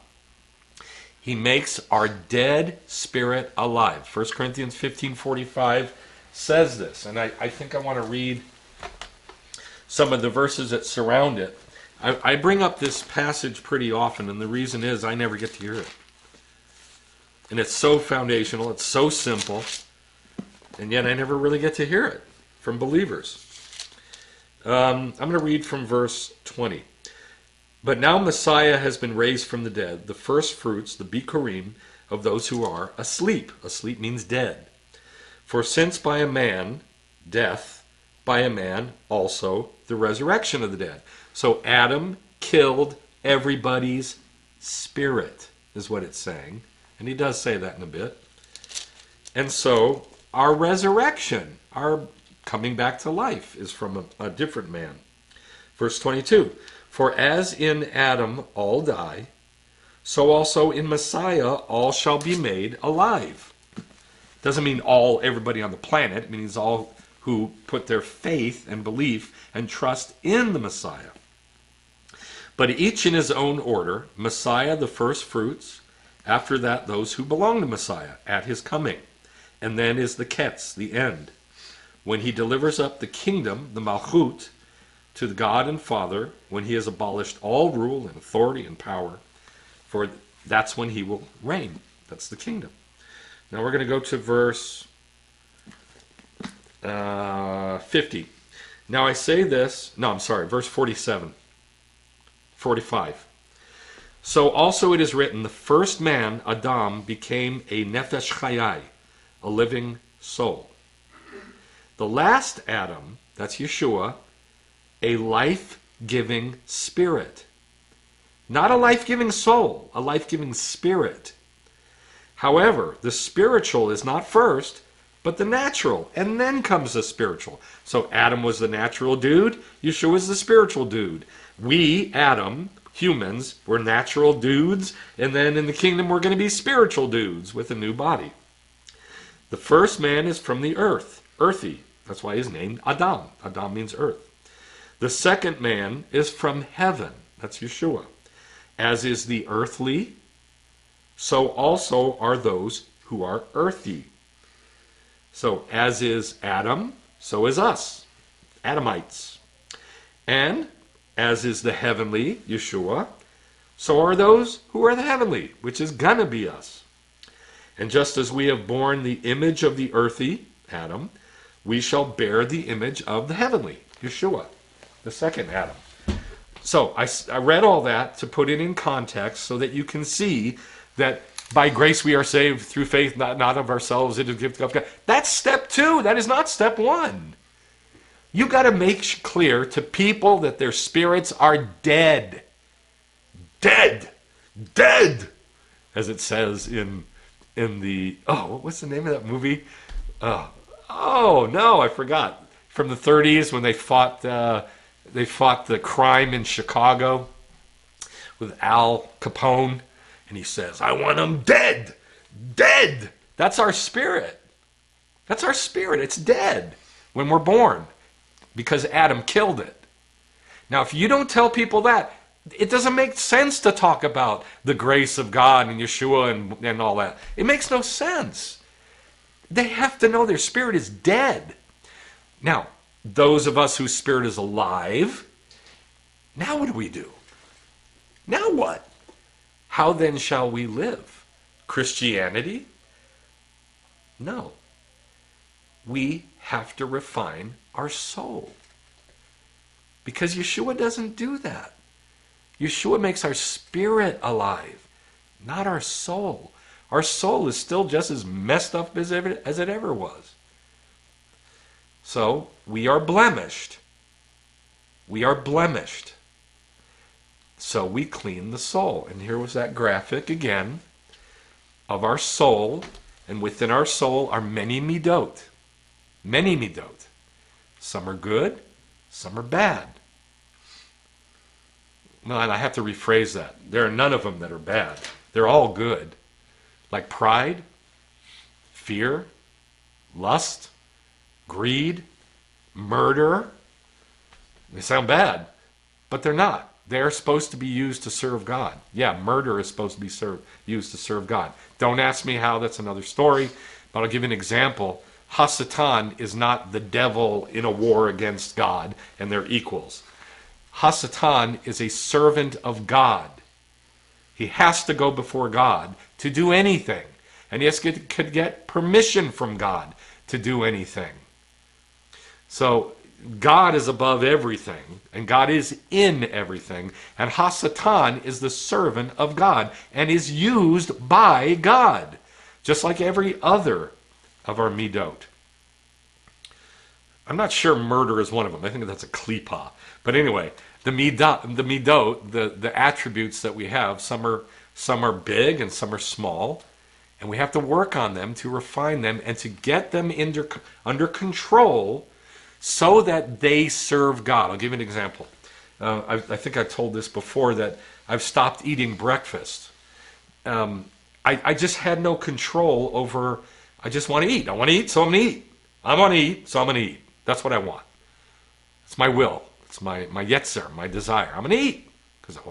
He makes our dead spirit alive. 1 Corinthians 15:45 says this, and I think I want to read some of the verses that surround it. I bring up this passage pretty often, and the reason is I never get to hear it. And it's so foundational, it's so simple, and yet I never really get to hear it from believers. I'm going to read from verse 20. But now Messiah has been raised from the dead, the first fruits, the bikurim, of those who are asleep. Asleep means dead. For since by a man, death, by a man also the resurrection of the dead. So Adam killed everybody's spirit, is what it's saying. And he does say that in a bit. And so our resurrection, our coming back to life, is from a different man. Verse 22, for as in Adam all die, so also in Messiah all shall be made alive. Doesn't mean everybody on the planet. It means all who put their faith and belief and trust in the Messiah. But each in his own order, Messiah the first fruits, after that those who belong to Messiah at his coming. And then is the Ketz, the end, when he delivers up the kingdom, the Malchut, to the God and Father, when he has abolished all rule and authority and power, for that's when he will reign. That's the kingdom. Now we're going to go to verse 50. Now I say this, verse 47. 45. So also it is written, the first man, Adam, became a nefesh chayai, a living soul. The last Adam, that's Yeshua, a life-giving spirit. Not a life-giving soul, a life-giving spirit. However, the spiritual is not first, but the natural, and then comes the spiritual. So Adam was the natural dude, Yeshua is the spiritual dude. We, Adam, humans, were natural dudes, and then in the kingdom we're going to be spiritual dudes with a new body. The first man is from the earth, earthy. That's why he's named Adam. Adam means earth. The second man is from heaven. That's Yeshua. As is the earthly, so also are those who are earthy. So as is Adam, so is us, Adamites. And as is the heavenly, Yeshua, so are those who are the heavenly, which is gonna be us. And just as we have borne the image of the earthy, Adam, we shall bear the image of the heavenly, Yeshua, the second Adam. So I read all that to put it in context so that you can see that by grace we are saved through faith, not of ourselves, it is a gift of God. That's step 2. That is not step 1. You got to make clear to people that their spirits are dead. Dead. Dead. As it says in the, what's the name of that movie? Oh no, I forgot. From the 30s when they fought the crime in Chicago with Al Capone, and he says, I want them dead. Dead. That's our spirit. That's our spirit. It's dead when we're born because Adam killed it. Now, if you don't tell people that, it doesn't make sense to talk about the grace of God and Yeshua and all that. It makes no sense. They have to know their spirit is dead. Now, those of us whose spirit is alive, now what do we do? Now what? How then shall we live? Christianity? No. We have to refine our soul. Because Yeshua doesn't do that. Yeshua makes our spirit alive, not our soul. Our soul is still just as messed up as it ever was. So, we are blemished. We are blemished. So we clean the soul. And here was that graphic again of our soul. And within our soul are many midot. Many midot. Some are good, some are bad. Well, and I have to rephrase that. There are none of them that are bad. They're all good. Like pride, fear, lust, greed, murder. They sound bad, but they're not. They're supposed to be used to serve God. Yeah, murder is supposed to be used to serve God. Don't ask me how, that's another story, but I'll give you an example. Hasatan is not the devil in a war against God and they're equals. Hasatan is a servant of God. He has to go before God to do anything. And he could get permission from God to do anything. So God is above everything, and God is in everything, and Hasatan is the servant of God, and is used by God, just like every other of our midot. I'm not sure murder is one of them. I think that's a klipa. But anyway, the midot, the attributes that we have, some are big and some are small, and we have to work on them to refine them and to get them under control so that they serve God. I'll give you an example. I think I told this before that I've stopped eating breakfast. I just had no control over. I just want to eat. I want to eat, so I'm going to eat. I want to eat, so I'm going to eat. That's what I want. It's my will. It's my yetzer, my desire. I'm going to eat.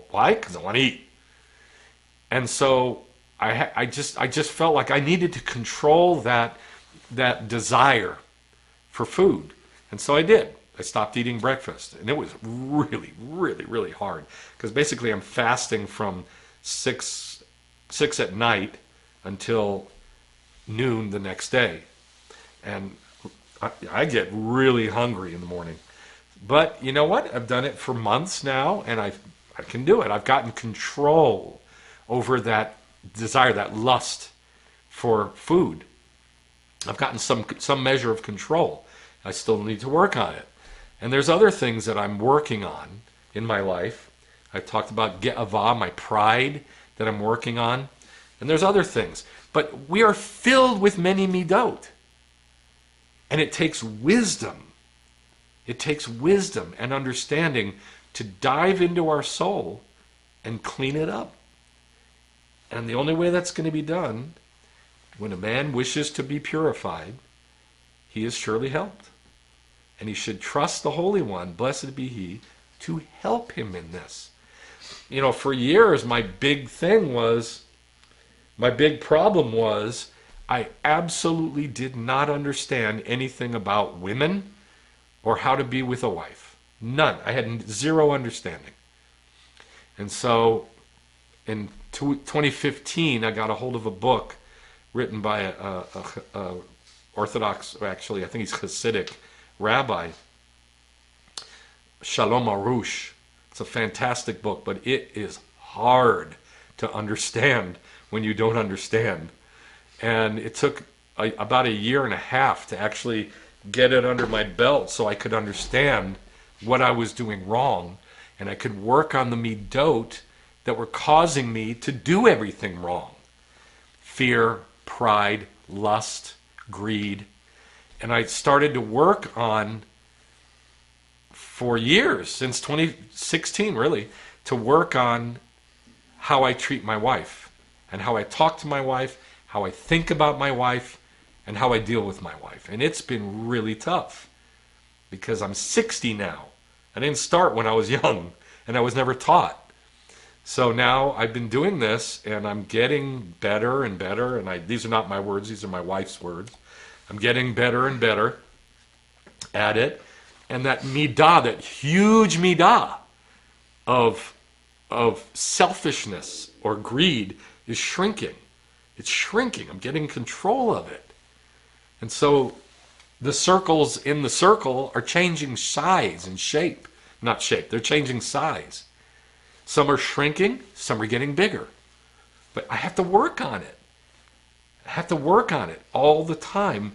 Why? Because I want to eat. And so I just felt like I needed to control that desire for food. And so I did. I stopped eating breakfast. And it was really, really, really hard. Because basically I'm fasting from 6 at night until noon the next day. And I get really hungry in the morning. But you know what? I've done it for months now, and I can do it. I've gotten control over that desire, that lust for food. I've gotten some measure of control. I still need to work on it. And there's other things that I'm working on in my life. I've talked about ge'avah, my pride that I'm working on. And there's other things. But we are filled with many midot. And it takes wisdom. It takes wisdom and understanding to dive into our soul and clean it up. And the only way that's going to be done, when a man wishes to be purified, he is surely helped. And he should trust the Holy One, blessed be he, to help him in this. You know, for years, my big problem was, I absolutely did not understand anything about women or how to be with a wife. None. I had zero understanding. And so in 2015, I got a hold of a book written by a Orthodox, actually, I think he's Hasidic rabbi, Shalom Arush. It's a fantastic book, but it is hard to understand when you don't understand. And it took about a year and a half to actually get it under my belt so I could understand what I was doing wrong, and I could work on the midot that were causing me to do everything wrong. Fear, pride, lust, greed. And I started to work on, for years, since 2016 really, to work on how I treat my wife and how I talk to my wife, how I think about my wife, and how I deal with my wife. And it's been really tough because I'm 60 now. I didn't start when I was young, and I was never taught. So now I've been doing this, and I'm getting better and better. And these are not my words, these are my wife's words. I'm getting better and better at it. And that midah, that huge midah of selfishness or greed is shrinking. It's shrinking. I'm getting control of it. And so the circles in the circle are changing size and shape. Not shape, they're changing size. Some are shrinking, some are getting bigger. But I have to work on it. I have to work on it all the time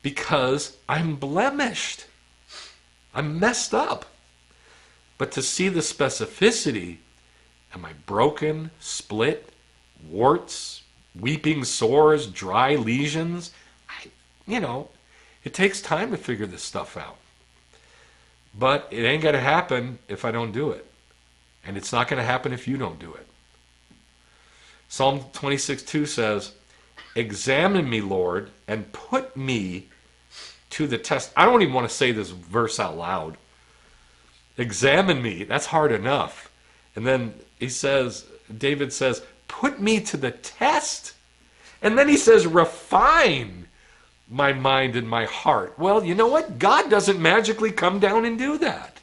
because I'm blemished. I'm messed up. But to see the specificity, am I broken, split, warts, weeping sores, dry lesions? It takes time to figure this stuff out. But it ain't going to happen if I don't do it. And it's not going to happen if you don't do it. Psalm 26:2 says, "Examine me, Lord, and put me to the test." I don't even want to say this verse out loud. Examine me. That's hard enough. And then David says, "Put me to the test." And then he says, "Refine my mind and my heart." Well, you know what? God doesn't magically come down and do that.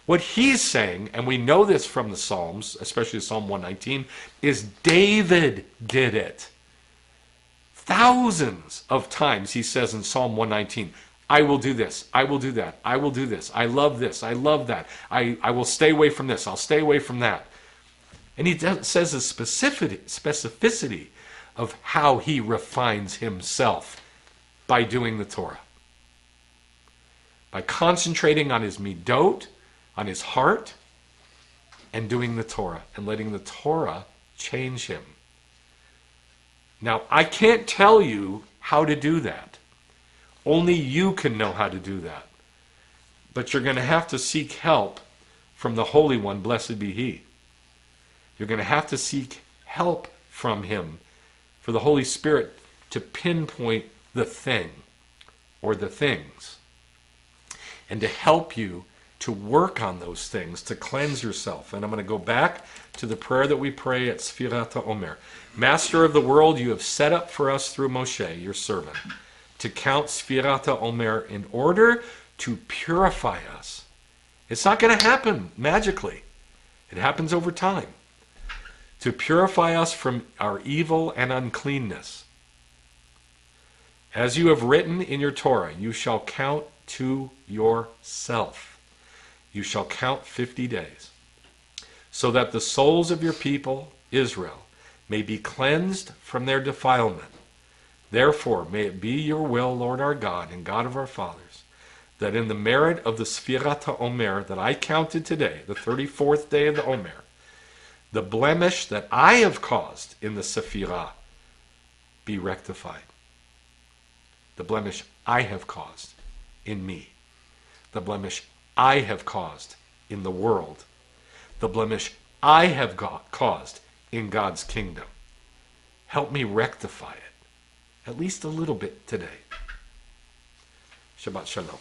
What he's saying, and we know this from the Psalms, especially Psalm 119, is David did it. Thousands of times he says in Psalm 119, I will do this, I will do that, I will do this, I love this, I love that, I will stay away from this, I'll stay away from that. And he says the specificity of how he refines himself by doing the Torah. by concentrating on his midot, on his heart, and doing the Torah, and letting the Torah change him. Now, I can't tell you how to do that. Only you can know how to do that. But you're going to have to seek help from the Holy One, blessed be He. You're going to have to seek help from Him, for the Holy Spirit to pinpoint the thing or the things, and to help you to work on those things, to cleanse yourself. And I'm going to go back to the prayer that we pray at Sfirat Omer. Master of the world, you have set up for us through Moshe, your servant, to count Sfirat Omer in order to purify us. It's not going to happen magically. It happens over time. To purify us from our evil and uncleanness. As you have written in your Torah, you shall count to yourself. You shall count 50 days, so that the souls of your people, Israel, may be cleansed from their defilement. Therefore, may it be your will, Lord our God and God of our fathers, that in the merit of the Sfirat HaOmer that I counted today, the 34th day of the Omer, the blemish that I have caused in the Sephirah be rectified. The blemish I have caused in me. The blemish I have caused in the world. The blemish I have caused in God's kingdom. Help me rectify it, at least a little bit today. Shabbat Shalom.